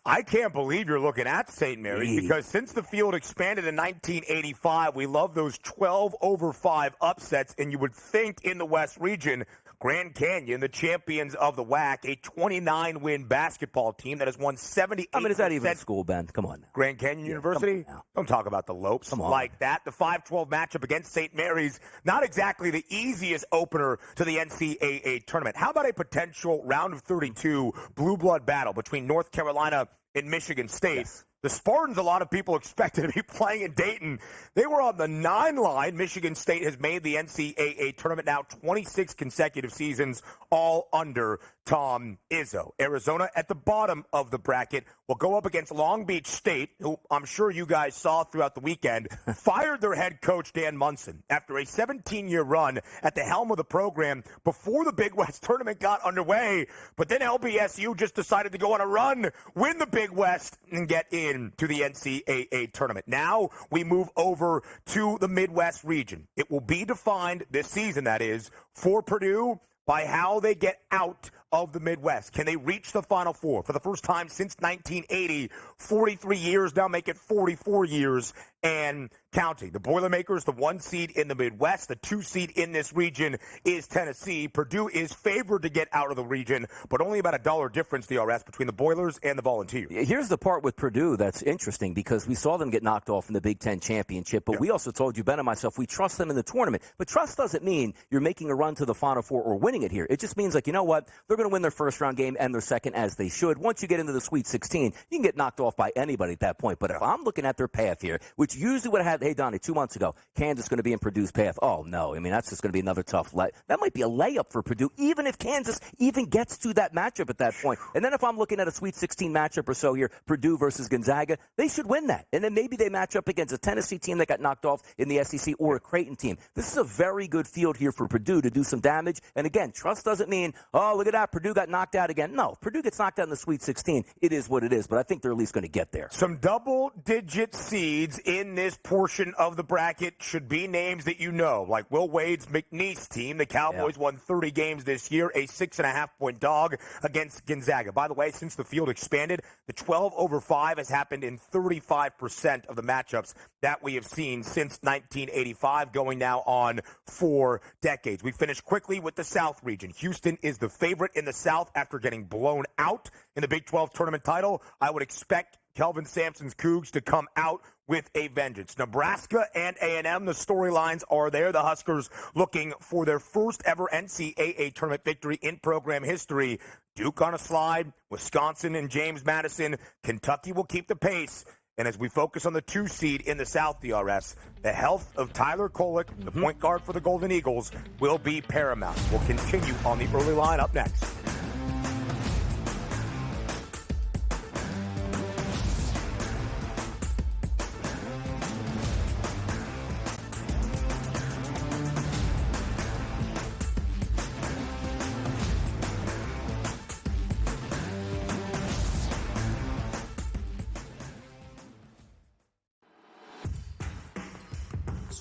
S1: I can't believe you're looking at St. Mary's, because since the field expanded in 1985, we love those 12-over-5 upsets, and you would think in the West region, Grand Canyon, the champions of the WAC, a 29-win basketball team that has won 78%.
S2: I mean, is that even a school, Ben? Come on now.
S1: Grand Canyon University? Don't talk about the Lopes like that. The 5-12 matchup against St. Mary's, not exactly the easiest opener to the NCAA tournament. How about a potential round of 32 blue blood battle between North Carolina and Michigan State? Yes. The Spartans, a lot of people expected to be playing in Dayton. They were on the 9 line. Michigan State has made the NCAA tournament now 26 consecutive seasons, all under Tom Izzo. Arizona at the bottom of the bracket will go up against Long Beach State, who I'm sure you guys saw throughout the weekend, fired their head coach Dan Munson after a 17-year run at the helm of the program before the Big West tournament got underway. But then LBSU just decided to go on a run, win the Big West, and get into the NCAA Tournament. Now we move over to the Midwest region. It will be defined this season, that is, for Purdue by how they get out of the Midwest. Can they reach the Final Four for the first time since 1980? 43 years, now make it 44 years and counting. The Boilermakers, the 1 seed in the Midwest, the 2 seed in this region is Tennessee. Purdue is favored to get out of the region, but only about $1 difference, DRS, between the Boilers and the Volunteers.
S2: Here's the part with Purdue that's interesting, because we saw them get knocked off in the Big Ten championship, but we also told you, Ben and myself, we trust them in the tournament. But trust doesn't mean you're making a run to the Final Four or winning it here. It just means, like, you know what? They're going to win their first round game and their second, as they should. Once you get into the Sweet 16, you can get knocked off by anybody at that point. But if I'm looking at their path here, which usually would have had, hey, Donnie, 2 months ago, Kansas going to be in Purdue's path. Oh, no. I mean, that's just going to be another tough that might be a layup for Purdue, even if Kansas even gets to that matchup at that point. And then if I'm looking at a Sweet 16 matchup or so here, Purdue versus Gonzaga, they should win that. And then maybe they match up against a Tennessee team that got knocked off in the SEC or a Creighton team. This is a very good field here for Purdue to do some damage. And again, trust doesn't mean, oh, look at that, Purdue got knocked out again. No, Purdue gets knocked out in the Sweet 16. It is what it is, but I think they're at least going to get there.
S1: Some double-digit seeds in this portion of the bracket should be names that you know, like Will Wade's McNeese team. The Cowboys won 30 games this year, a 6.5-point dog against Gonzaga. By the way, since the field expanded, the 12-over-5 has happened in 35% of the matchups that we have seen since 1985, going now on 4 decades. We finish quickly with the South region. Houston is the favorite in the South after getting blown out in the Big 12 tournament title. I would expect Kelvin Sampson's Cougs to come out with a vengeance. Nebraska and A&M, the storylines are there. The Huskers looking for their first ever NCAA tournament victory in program history. Duke on a slide, Wisconsin and James Madison. Kentucky will keep the pace. And as we focus on the 2 seed in the South, DRS, the health of Tyler Kolek, the point guard for the Golden Eagles, will be paramount. We'll continue on the early line up next.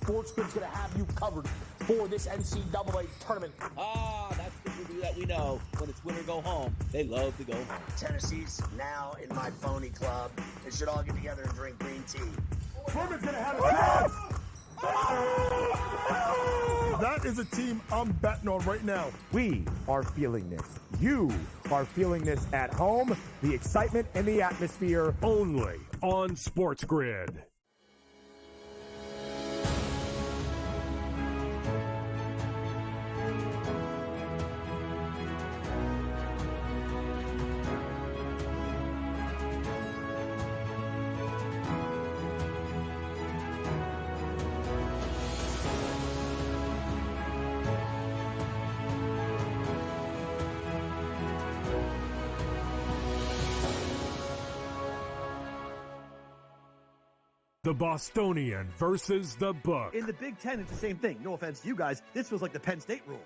S13: SportsGrid's going to have you covered for this NCAA tournament.
S14: That's the Purdue that we know. When it's win or go home, they love to go home.
S9: Tennessee's now in my phony club. They should all get together and drink green tea.
S15: Furman's going to have a chance. That is a team I'm betting on right now.
S6: We are feeling this. You are feeling this at home. The excitement and the atmosphere.
S5: Only on SportsGrid. The Bostonian versus the Book.
S8: In the Big Ten, it's the same thing. No offense to you guys. This feels like the Penn State rule.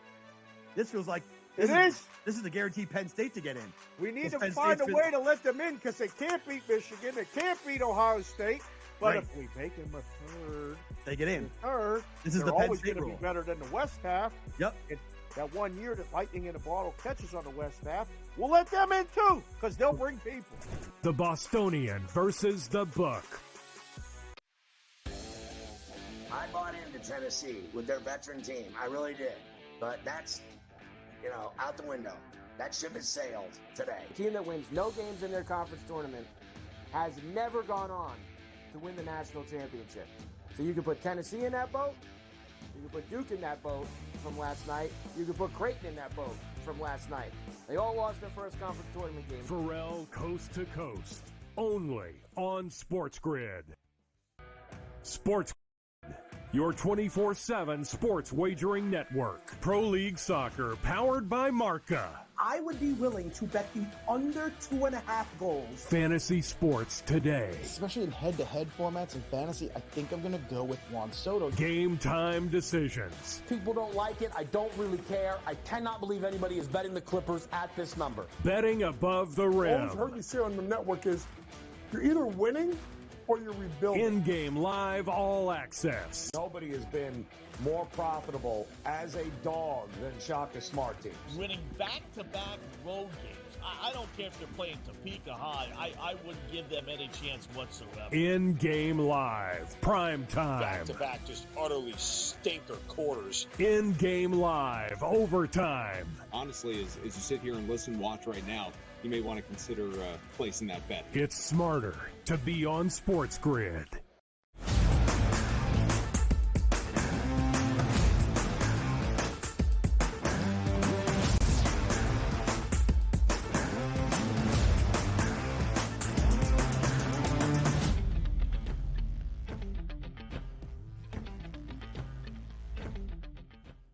S8: This feels like this is a guaranteed Penn State to get in.
S7: We need to find a way to let them in because they can't beat Michigan. They can't beat Ohio State. But if we make them a third,
S8: they get in.
S7: This
S8: is the Penn State
S7: rule. Be better than the West half.
S8: Yep.
S7: That 1 year that Lightning in a Bottle catches on the West half, we'll let them in too because they'll bring people.
S5: The Bostonian versus the Book.
S9: I bought into Tennessee with their veteran team. I really did. But that's, out the window. That ship has sailed today.
S3: A team that wins no games in their conference tournament has never gone on to win the national championship. So you can put Tennessee in that boat. You can put Duke in that boat from last night. You can put Creighton in that boat from last night. They all lost their first conference tournament game.
S5: Pharrell Coast to Coast. Only on SportsGrid. SportsGrid, your 24/7 sports wagering network. Pro League Soccer, powered by Marca.
S10: I would be willing to bet the under 2.5 goals.
S5: Fantasy sports today.
S10: Especially in head-to-head formats in fantasy, I think I'm going to go with Juan Soto.
S5: Game time decisions.
S13: People don't like it. I don't really care. I cannot believe anybody is betting the Clippers at this number.
S5: Betting above the rim.
S15: All I've heard you say on the network is you're either winning or you're rebuilding.
S5: In-game live, all access.
S16: Nobody has been more profitable as a dog than Shaka Smart teams.
S4: Winning back-to-back road games. I don't care if they're playing Topeka High. I wouldn't give them any chance whatsoever.
S5: In-game live, prime time.
S11: Back-to-back, just utterly stinker quarters.
S5: In-game live, overtime.
S12: Honestly, as you sit here and watch right now, you may want to consider placing that bet.
S5: It's smarter to be on SportsGrid.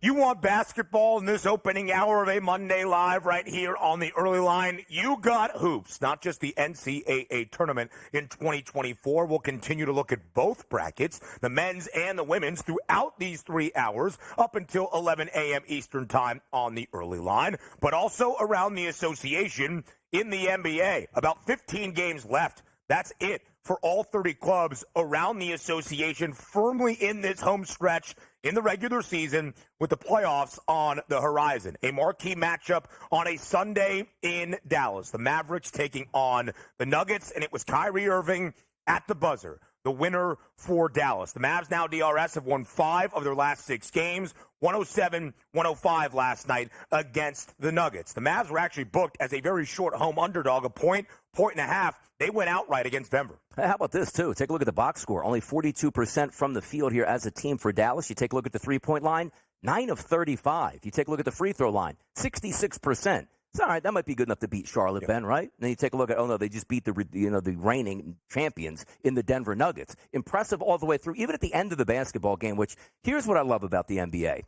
S1: You want basketball in this opening hour of a Monday Live right here on the early line? You got hoops, not just the NCAA Tournament in 2024. We'll continue to look at both brackets, the men's and the women's, throughout these 3 hours up until 11 a.m. Eastern time on the early line, but also around the association in the NBA. About 15 games left. That's it for all 30 clubs around the association, firmly in this home stretch in the regular season with the playoffs on the horizon. A marquee matchup on a Sunday in Dallas. The Mavericks taking on the Nuggets, and it was Kyrie Irving at the buzzer, the winner for Dallas. The Mavs, now DRS, have won 5 of their last 6 games, 107-105 last night against the Nuggets. The Mavs were actually booked as a very short home underdog, a point and a half. They went outright against Denver.
S2: How about this, too? Take a look at the box score. Only 42% from the field here as a team for Dallas. You take a look at the three-point line, 9 of 35. You take a look at the free throw line, 66%. It's all right. That might be good enough to beat Charlotte, Ben, right? And then you take a look at, oh, no, they just beat the reigning champions in the Denver Nuggets. Impressive all the way through, even at the end of the basketball game, which here's what I love about the NBA.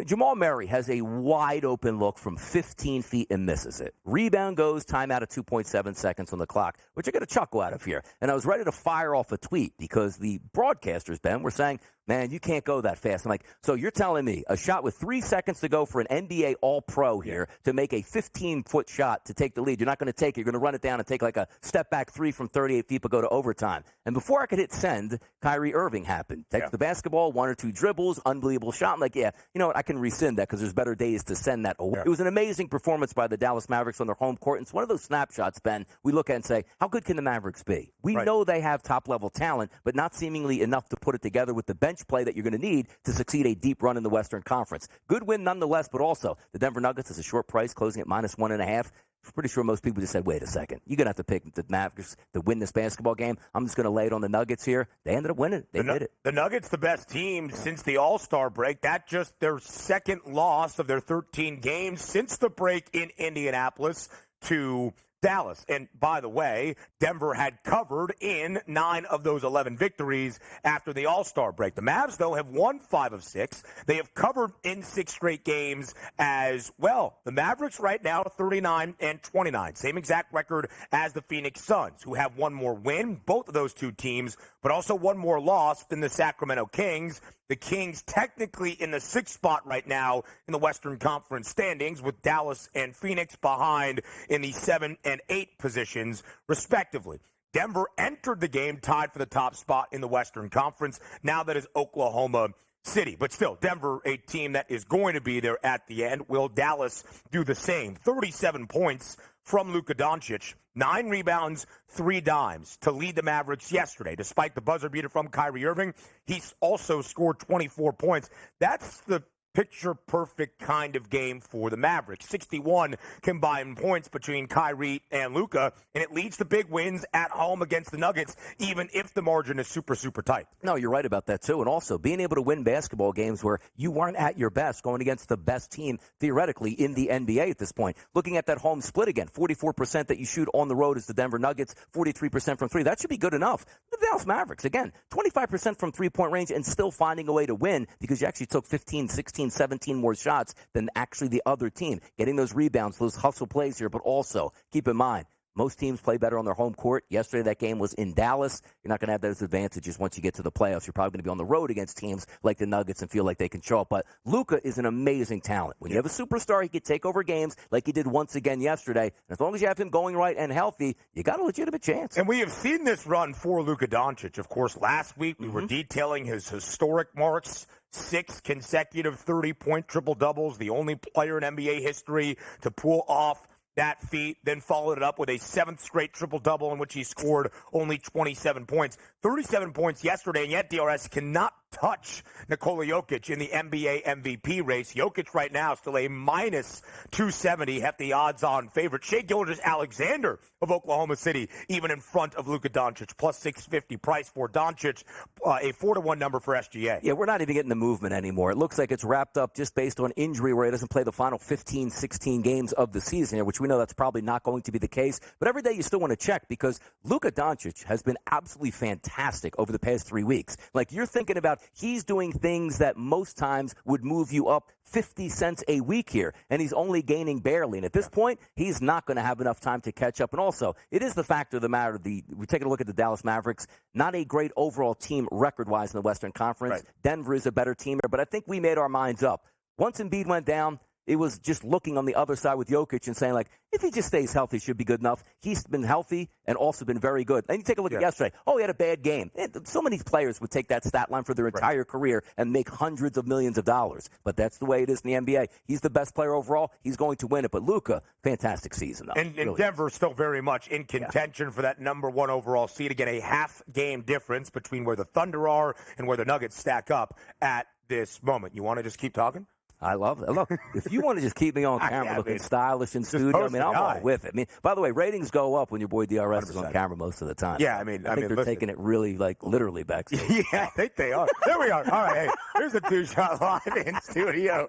S2: Jamal Murray has a wide-open look from 15 feet and misses it. Rebound goes, timeout at 2.7 seconds on the clock, which I get a chuckle out of here. And I was ready to fire off a tweet because the broadcasters, Ben, were saying, man, you can't go that fast. I'm like, so you're telling me a shot with 3 seconds to go for an NBA All-Pro here to make a 15-foot shot to take the lead. You're not going to take it. You're going to run it down and take like a step-back 3 from 38 feet but go to overtime. And before I could hit send, Kyrie Irving happened. Takes the basketball, 1 or 2 dribbles, unbelievable shot. I'm like, yeah, you know what? I can rescind that because there's better days to send that away. It was an amazing performance by the Dallas Mavericks on their home court. And it's one of those snapshots, Ben, we look at and say, how good can the Mavericks be? We know they have top-level talent, but not seemingly enough to put it together with the bench play that you're going to need to succeed a deep run in the Western Conference. Good win nonetheless, but also the Denver Nuggets is a short price, closing at -1.5. I'm pretty sure most people just said, wait a second. You're going to have to pick the Mavericks to win this basketball game. I'm just going to lay it on the Nuggets here. They ended up winning. They did it.
S1: The Nuggets, the best team since the All-Star break. That's just their second loss of their 13 games since the break in Indianapolis to Dallas. And by the way, Denver had covered in 9 of those 11 victories after the All-Star break. The Mavs, though, have won 5 of 6. They have covered in 6 straight games as well. The Mavericks right now 39-29. Same exact record as the Phoenix Suns, who have 1 more win, both of those 2 teams, but also 1 more loss than the Sacramento Kings. The Kings technically in the 6th spot right now in the Western Conference standings, with Dallas and Phoenix behind in the 7 and 8 positions, respectively. Denver entered the game tied for the top spot in the Western Conference. Now that is Oklahoma City. But still, Denver, a team that is going to be there at the end. Will Dallas do the same? 37 points from Luka Doncic, 9 rebounds, 3 dimes to lead the Mavericks yesterday. Despite the buzzer beater from Kyrie Irving, he's also scored 24 points. That's the picture-perfect kind of game for the Mavericks. 61 combined points between Kyrie and Luka, and it leads to big wins at home against the Nuggets, even if the margin is super, super tight.
S2: No, you're right about that, too. And also, being able to win basketball games where you weren't at your best, going against the best team, theoretically, in the NBA at this point. Looking at that home split again, 44% that you shoot on the road is the Denver Nuggets, 43% from 3. That should be good enough. The Dallas Mavericks, again, 25% from three-point range and still finding a way to win because you actually took 15, 16 16, 17 more shots than actually the other team. Getting those rebounds, those hustle plays here, but also keep in mind, most teams play better on their home court. Yesterday, that game was in Dallas. You're not going to have those advantages once you get to the playoffs. You're probably going to be on the road against teams like the Nuggets and feel like they can show up. But Luka is an amazing talent. When you have a superstar, he can take over games like he did once again yesterday. And as long as you have him going right and healthy, you got a legitimate chance.
S1: And we have seen this run for Luka Doncic. Of course, last week we were detailing his historic marks. 6 consecutive 30-point triple-doubles, the only player in NBA history to pull off that feat, then followed it up with a 7th straight triple-double in which he scored only 27 points. 37 points yesterday, and yet DRS cannot touch Nikola Jokic in the NBA MVP race. Jokic right now still a minus 270, hefty odds-on favorite. Shai Gilgeous-Alexander of Oklahoma City, even in front of Luka Doncic, plus 650 price for Doncic, a 4-1 number for SGA.
S2: Yeah, we're not even getting the movement anymore. It looks like it's wrapped up just based on injury where he doesn't play the final 15, 16 games of the season here, which we know that's probably not going to be the case. But every day you still want to check because Luka Doncic has been absolutely fantastic over the past 3 weeks. Like, you're thinking about he's doing things that most times would move you up 50 cents a week here, and he's only gaining barely. And at this point, he's not going to have enough time to catch up. And also, it is the fact of the matter, we're taking a look at the Dallas Mavericks, not a great overall team record-wise in the Western Conference. Right. Denver is a better team here, but I think we made our minds up. Once Embiid went down, it was just looking on the other side with Jokic and saying, like, if he just stays healthy, should be good enough. He's been healthy and also been very good. And you take a look at yesterday. Oh, he had a bad game. So many players would take that stat line for their entire career and make hundreds of millions of dollars. But that's the way it is in the NBA. He's the best player overall. He's going to win it. But Luka, fantastic season, though.
S1: And really Denver still very much in contention for that number 1 overall seed. Again, a half-game difference between where the Thunder are and where the Nuggets stack up at this moment. You want to just keep talking?
S2: I love it. Look, if you want to just keep me on camera looking stylish in studio, I mean, I'm all with it. I mean, by the way, ratings go up when your boy DRS 100%. Is on camera most of the time.
S1: Yeah, I mean,
S2: they're taking it really, like, literally backstage.
S1: Yeah, I think they are. There we are. All right, hey, here's a two-shot live in studio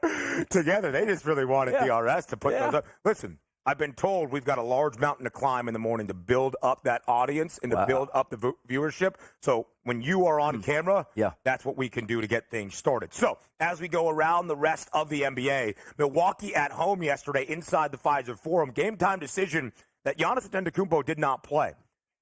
S1: together. They just really wanted DRS to put those up. Listen, I've been told we've got a large mountain to climb in the morning to build up that audience and to build up the viewership. So when you are on camera, that's what we can do to get things started. So as we go around the rest of the NBA, Milwaukee at home yesterday inside the Pfizer Forum, game time decision that Giannis Antetokounmpo did not play.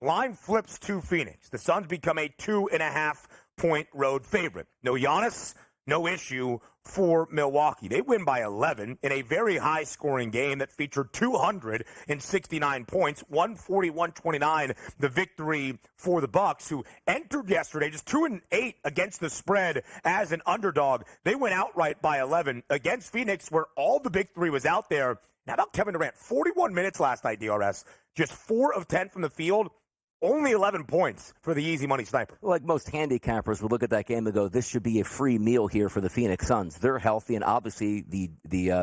S1: Line flips to Phoenix. The Suns become a 2.5-point road favorite. No Giannis, no issue for Milwaukee. They win by 11 in a very high-scoring game that featured 269 points, 140-129, the victory for the Bucks, who entered yesterday just 2-8 against the spread as an underdog. They went outright by 11 against Phoenix, where all the big three was out there. Now about Kevin Durant, 41 minutes last night, DRS, just 4 of 10 from the field. Only 11 points for the easy money sniper.
S2: Like most handicappers would look at that game and go, this should be a free meal here for the Phoenix Suns. They're healthy, and obviously the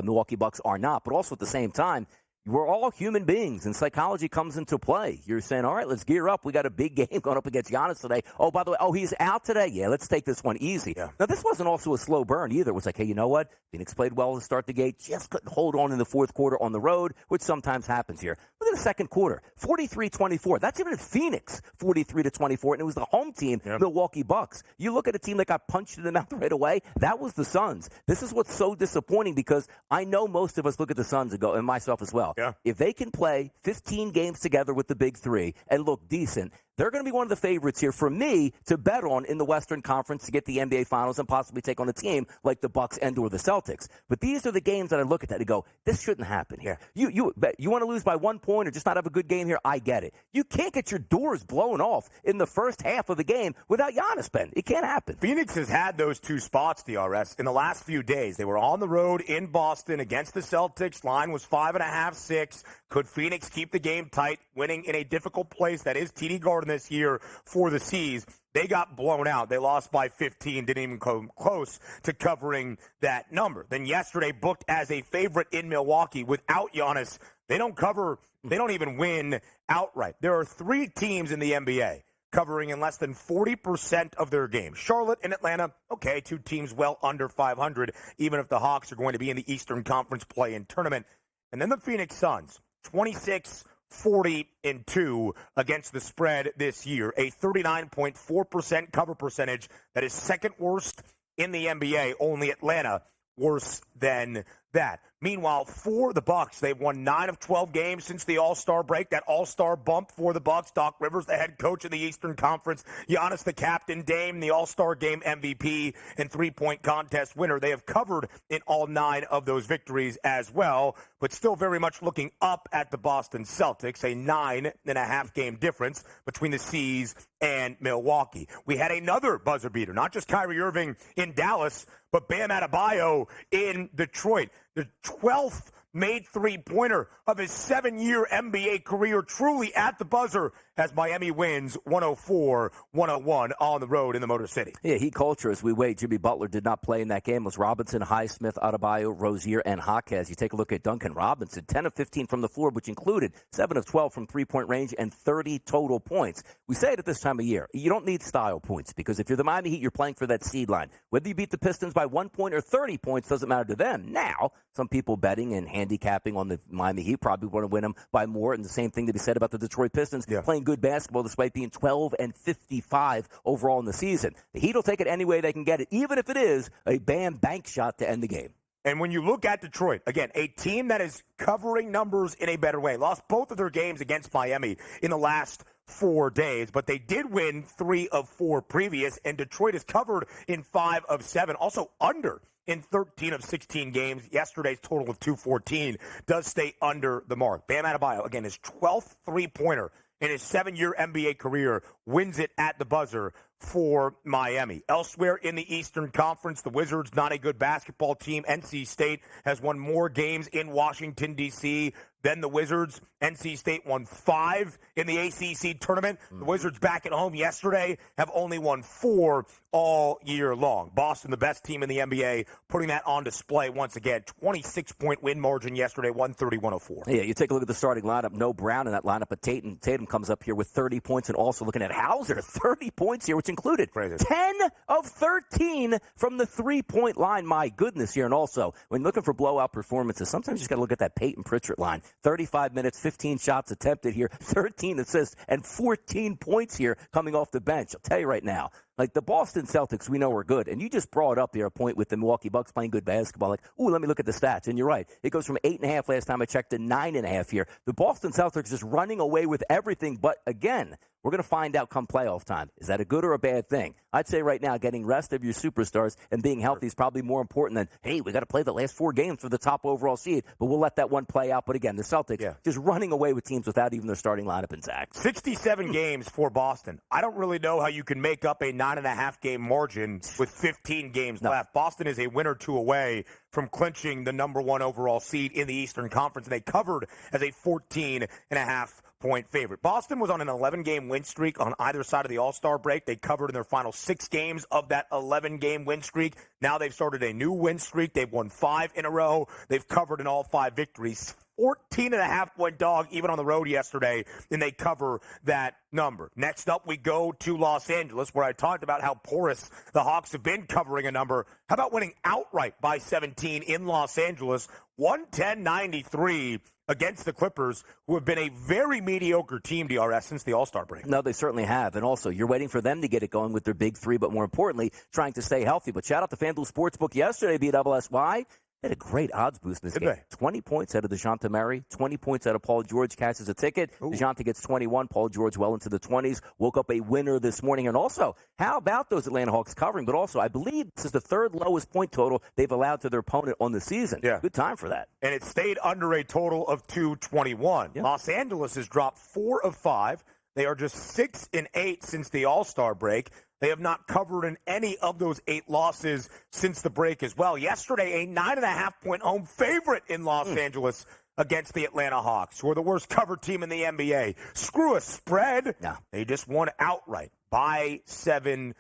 S2: Milwaukee Bucks are not. But also at the same time, we're all human beings, and psychology comes into play. You're saying, all right, let's gear up. We got a big game going up against Giannis today. Oh, by the way, he's out today? Yeah, let's take this one easy. Yeah. Now, this wasn't also a slow burn either. It was like, hey, you know what? Phoenix played well to start the game, just couldn't hold on in the fourth quarter on the road, which sometimes happens here. Look at the second quarter, 43-24. That's even at Phoenix, 43-24, and it was the home team, Milwaukee Bucks. You look at a team that got punched in the mouth right away, that was the Suns. This is what's so disappointing because I know most of us look at the Suns and go, and myself as well. Yeah. If they can play 15 games together with the big three and look decent, they're going to be one of the favorites here for me to bet on in the Western Conference to get the NBA Finals and possibly take on a team like the Bucks and or the Celtics. But these are the games that I look at that and go, this shouldn't happen here. You want to lose by 1 point or just not have a good game here? I get it. You can't get your doors blown off in the first half of the game without Giannis, Ben. It can't happen.
S1: Phoenix has had those 2 spots, DRS, in the last few days. They were on the road in Boston against the Celtics. Line was 5.5, 6. Could Phoenix keep the game tight, winning in a difficult place that is TD Garden this year for the C's? They got blown out. They lost by 15, didn't even come close to covering that number. Then yesterday, booked as a favorite in Milwaukee without Giannis. They don't cover, they don't even win outright. There are 3 teams in the NBA covering in less than 40% of their games. Charlotte and Atlanta, okay, 2 teams well under 500, even if the Hawks are going to be in the Eastern Conference play-in tournament. And then the Phoenix Suns, 26-40-2 against the spread this year, a 39.4% cover percentage that is second worst in the NBA. Only Atlanta worse than that. Meanwhile, for the Bucks, they've won 9 of 12 games since the All-Star break. That All-Star bump for the Bucks. Doc Rivers, the head coach of the Eastern Conference. Giannis, the captain. Dame, the All-Star game MVP and three-point contest winner. They have covered in all 9 of those victories as well, but still very much looking up at the Boston Celtics, a 9.5 game difference between the C's and Milwaukee. We had another buzzer beater, not just Kyrie Irving in Dallas, but Bam Adebayo in Detroit. The 12th made three-pointer of his 7-year NBA career, truly at the buzzer, as Miami wins 104-101 on the road in the Motor City.
S2: Yeah, Heat culture, as we wait. Jimmy Butler did not play in that game. It was Robinson, Highsmith, Adebayo, Rozier, and Jaquez. You take a look at Duncan Robinson, 10 of 15 from the floor, which included 7 of 12 from three-point range and 30 total points. We say it at this time of year. You don't need style points, because if you're the Miami Heat, you're playing for that seed line. Whether you beat the Pistons by 1 point or 30 points doesn't matter to them. Now, some people betting and handicapping on the Miami Heat probably want to win them by more, and the same thing to be said about the Detroit Pistons playing good basketball despite being 12-55 overall in the season. The Heat will take it any way they can get it, even if it is a Bam bank shot to end the game.
S1: And when you look at Detroit, again, a team that is covering numbers in a better way, lost both of their games against Miami in the last 4 days, but they did win 3 of 4 previous, and Detroit is covered in 5 of 7, also under in 13 of 16 games. Yesterday's total of 214 does stay under the mark. Bam Adebayo, again, his 12th three-pointer in his 7-year NBA career, wins it at the buzzer for Miami. Elsewhere in the Eastern Conference, the Wizards, not a good basketball team. NC State has won more games in Washington, D.C. than the Wizards. NC State won 5 in the ACC tournament. The Wizards back at home yesterday have only won 4 all year long. Boston, the best team in the NBA, putting that on display once again. 26-point win margin yesterday, 130-104.
S2: Yeah, you take a look at the starting lineup. No Brown in that lineup, but Tatum comes up here with 30 points, and also looking at Hauser, 30 points here, which included 10 of 13 from the three-point line. My goodness here. And also, when looking for blowout performances, sometimes you just got to look at that Peyton Pritchard line. 35 minutes, 15 shots attempted here, 13 assists, and 14 points here coming off the bench. I'll tell you right now, like the Boston Celtics, we know are good. And you just brought up here a point with the Milwaukee Bucks playing good basketball. Like, ooh, let me look at the stats. And you're right. It goes from 8.5 last time I checked to 9.5 here. The Boston Celtics just running away with everything. But again, we're going to find out come playoff time. Is that a good or a bad thing? I'd say right now, getting rest of your superstars and being healthy is probably more important than, hey, we got to play the last 4 games for the top overall seed. But we'll let that one play out. But again, the Celtics just running away with teams without even their starting lineup intact.
S1: 67 games for Boston. I don't really know how you can make up a 9.5 game margin with 15 games left. Boston is a win or 2 away from clinching the number 1 overall seed in the Eastern Conference, and they covered as a 14.5-point favorite. Boston was on an 11-game win streak on either side of the All-Star break. They covered in their final 6 games of that 11-game win streak. Now they've started a new win streak. They've won 5 in a row. They've covered in all 5 victories. 14.5-point dog even on the road yesterday, and they cover that number. Next up, we go to Los Angeles, where I talked about how porous the Hawks have been covering a number. How about winning outright by 17 in Los Angeles, 110-93 against the Clippers, who have been a very mediocre team, DRS, since the All-Star break.
S2: No, they certainly have. And also, you're waiting for them to get it going with their big 3, but more importantly, trying to stay healthy. But shout out to FanDuel Sportsbook yesterday, BWSY. They had a great odds boost in this game. 20 points out of DeJounte Murray, 20 points out of Paul George, cashes a ticket. DeJounte gets 21, Paul George well into the 20s, woke up a winner this morning. And also, how about those Atlanta Hawks covering? But also, I believe this is the 3rd lowest point total they've allowed to their opponent on the season.
S1: Yeah.
S2: Good time for that.
S1: And it stayed under a total of 221. Yeah. Los Angeles has dropped 4 of 5. They are just 6-8 since the All-Star break. They have not covered in any of those 8 losses since the break as well. Yesterday, a 9.5-point home favorite in Los Angeles against the Atlanta Hawks, who are the worst covered team in the NBA. Screw a spread. No. They just won outright by 17.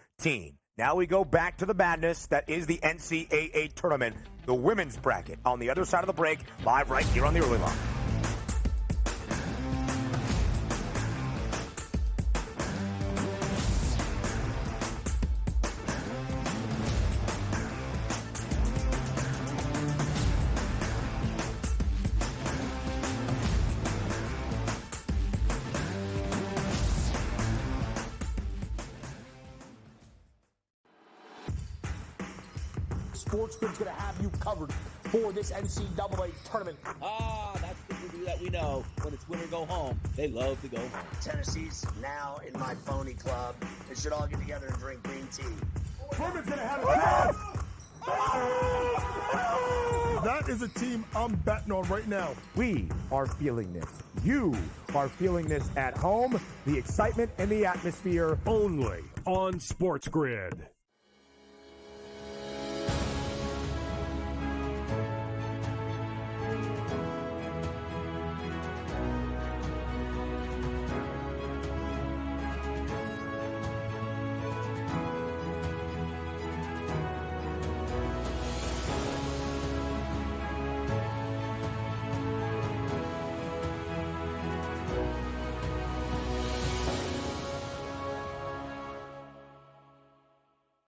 S1: Now we go back to the madness that is the NCAA Tournament, the women's bracket. On the other side of the break, live right here on the early line.
S13: SportsGrid's going to have you covered for this NCAA tournament.
S14: That's the movie that we know. When it's win or go home, they love to go home.
S9: Tennessee's now in my phony club. They should all get together and drink green tea.
S15: Furman's going to have a chance. That is a team I'm betting on right now.
S6: We are feeling this. You are feeling this at home. The excitement and the atmosphere.
S5: Only on SportsGrid.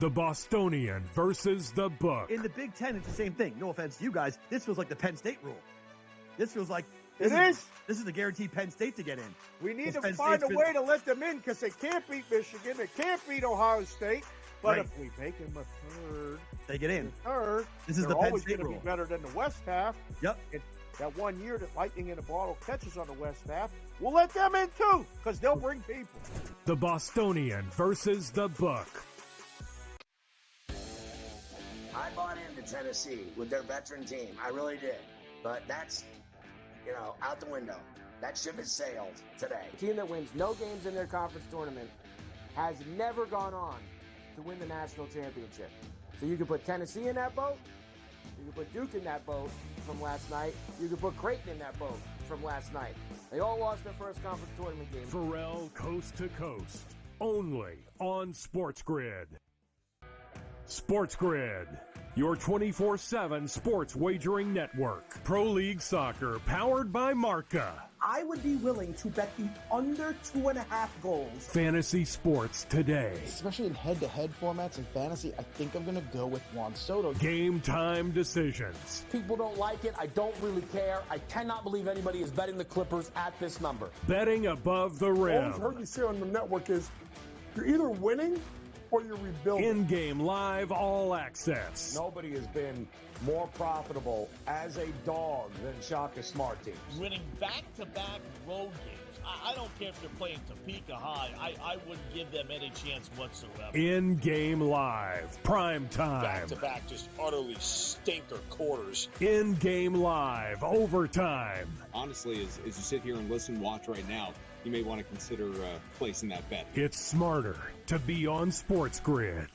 S5: The Bostonian versus the Book.
S8: In the Big Ten, it's the same thing. No offense to you guys. This feels like the Penn State rule. This feels like
S7: This
S8: is the guaranteed Penn State to get in.
S7: We need to
S8: Penn
S7: find
S8: State's
S7: a way to let them in because they can't beat Michigan. They can't beat Ohio State. But
S8: Right.
S7: if we make them a third,
S8: They get in.
S7: third,
S8: This is
S7: they're
S8: the Penn
S7: always
S8: State
S7: going to
S8: rule.
S7: be better than the West half.
S8: Yep.
S7: And that 1 year that lightning in a bottle catches on the West half, we'll let them in too because they'll bring people.
S5: The Bostonian versus the Book.
S9: I bought into Tennessee with their veteran team. I really did. But that's, out the window. That ship has sailed today.
S3: A team that wins no games in their conference tournament has never gone on to win the national championship. So you can put Tennessee in that boat. You can put Duke in that boat from last night. You can put Creighton in that boat from last night. They all lost their first conference tournament game.
S5: Pharrell Coast to Coast. Only on SportsGrid. SportsGrid, your 24/7 sports wagering network. Pro League Soccer, powered by Marca.
S17: I would be willing to bet the under 2.5 goals.
S5: Fantasy sports today.
S10: Especially in head-to-head formats in fantasy, I think I'm going to go with Juan Soto.
S5: Game time decisions.
S13: People don't like it. I don't really care. I cannot believe anybody is betting the Clippers at this number.
S5: Betting above the
S15: All
S5: rim.
S15: I've heard you say on the network is you're either winning or you're rebuilding.
S5: In-game live all access.
S16: Nobody has been more profitable as a dog than Shaka Smart teams.
S4: Winning back-to-back road games. I don't care if you're playing Topeka High. I wouldn't give them any chance whatsoever.
S5: In-game live. Prime time.
S11: Back-to-back just utterly stinker quarters.
S5: In-game live. Overtime.
S12: Honestly, as you sit here and watch right now, you may want to consider placing that bet.
S5: It's smarter to be on SportsGrid.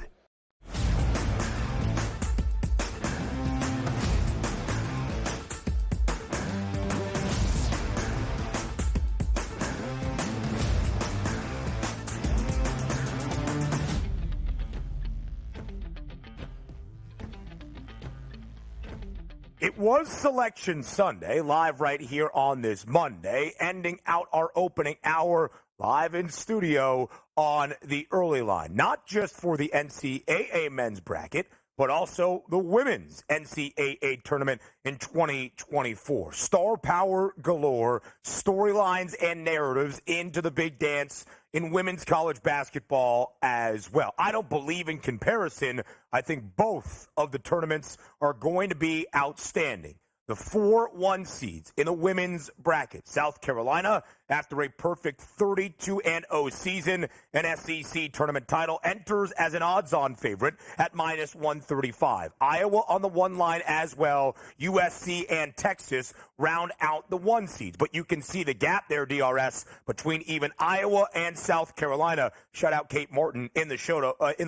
S1: It was Selection Sunday, live right here on this Monday, ending out our opening hour live in studio on the early line. Not just for the NCAA men's bracket, but also the women's NCAA tournament in 2024. Star power galore, storylines and narratives into the big dance in women's college basketball as well. I don't believe in comparison. I think both of the tournaments are going to be outstanding. The 4-1 seeds in the women's bracket. South Carolina, after a perfect 32-0 season, an SEC tournament title, enters as an odds-on favorite at -135. Iowa on the one line as well. USC and Texas round out the one seeds. But you can see the gap there, DRS, between even Iowa and South Carolina. Shout out Kate Morton in the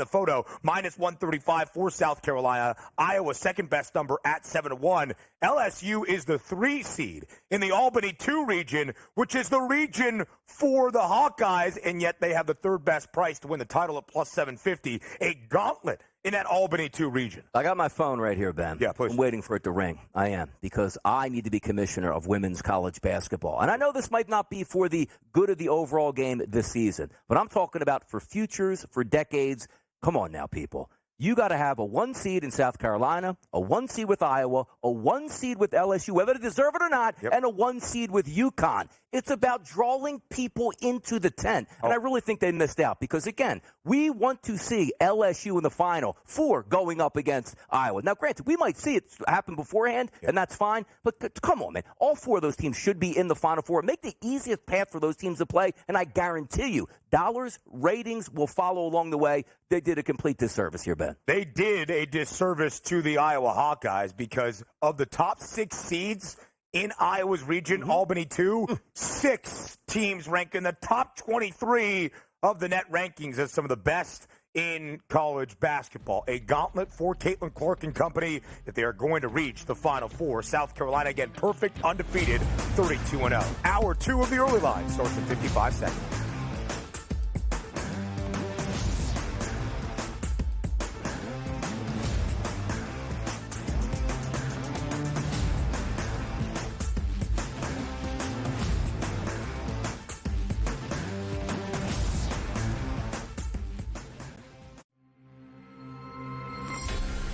S1: photo. -135 for South Carolina. Iowa's second best number at 7-1. LSU is the 3 seed in the Albany 2 region, which is the region for the Hawkeyes, and yet they have the third best price to win the title at +750. A gauntlet in that Albany 2 region.
S2: I got my phone right here, Ben.
S1: Yeah, please.
S2: I'm waiting for it to ring. I am, because I need to be commissioner of women's college basketball. And I know this might not be for the good of the overall game this season, but I'm talking about for futures, for decades. Come on now, people. You got to have a 1 seed in South Carolina, a 1 seed with Iowa, a 1 seed with LSU, whether they deserve it or not, and a 1 seed with UConn. It's about drawing people into the tent. And I really think they missed out because, again, we want to see LSU in the Final Four going up against Iowa. Now, granted, we might see it happen beforehand, and that's fine. But come on, man. All 4 of those teams should be in the Final Four. Make the easiest path for those teams to play, and I guarantee you, dollars, ratings will follow along the way. They did a complete disservice here, Ben.
S1: They did a disservice to the Iowa Hawkeyes because of the top 6 seeds in Iowa's region, Albany 2, 6 teams rank in the top 23 of the net rankings as some of the best in college basketball. A gauntlet for Caitlin Clark and company if they are going to reach the Final Four. South Carolina, again, perfect, undefeated, 32-0. Hour 2 of the early line starts in 55 seconds.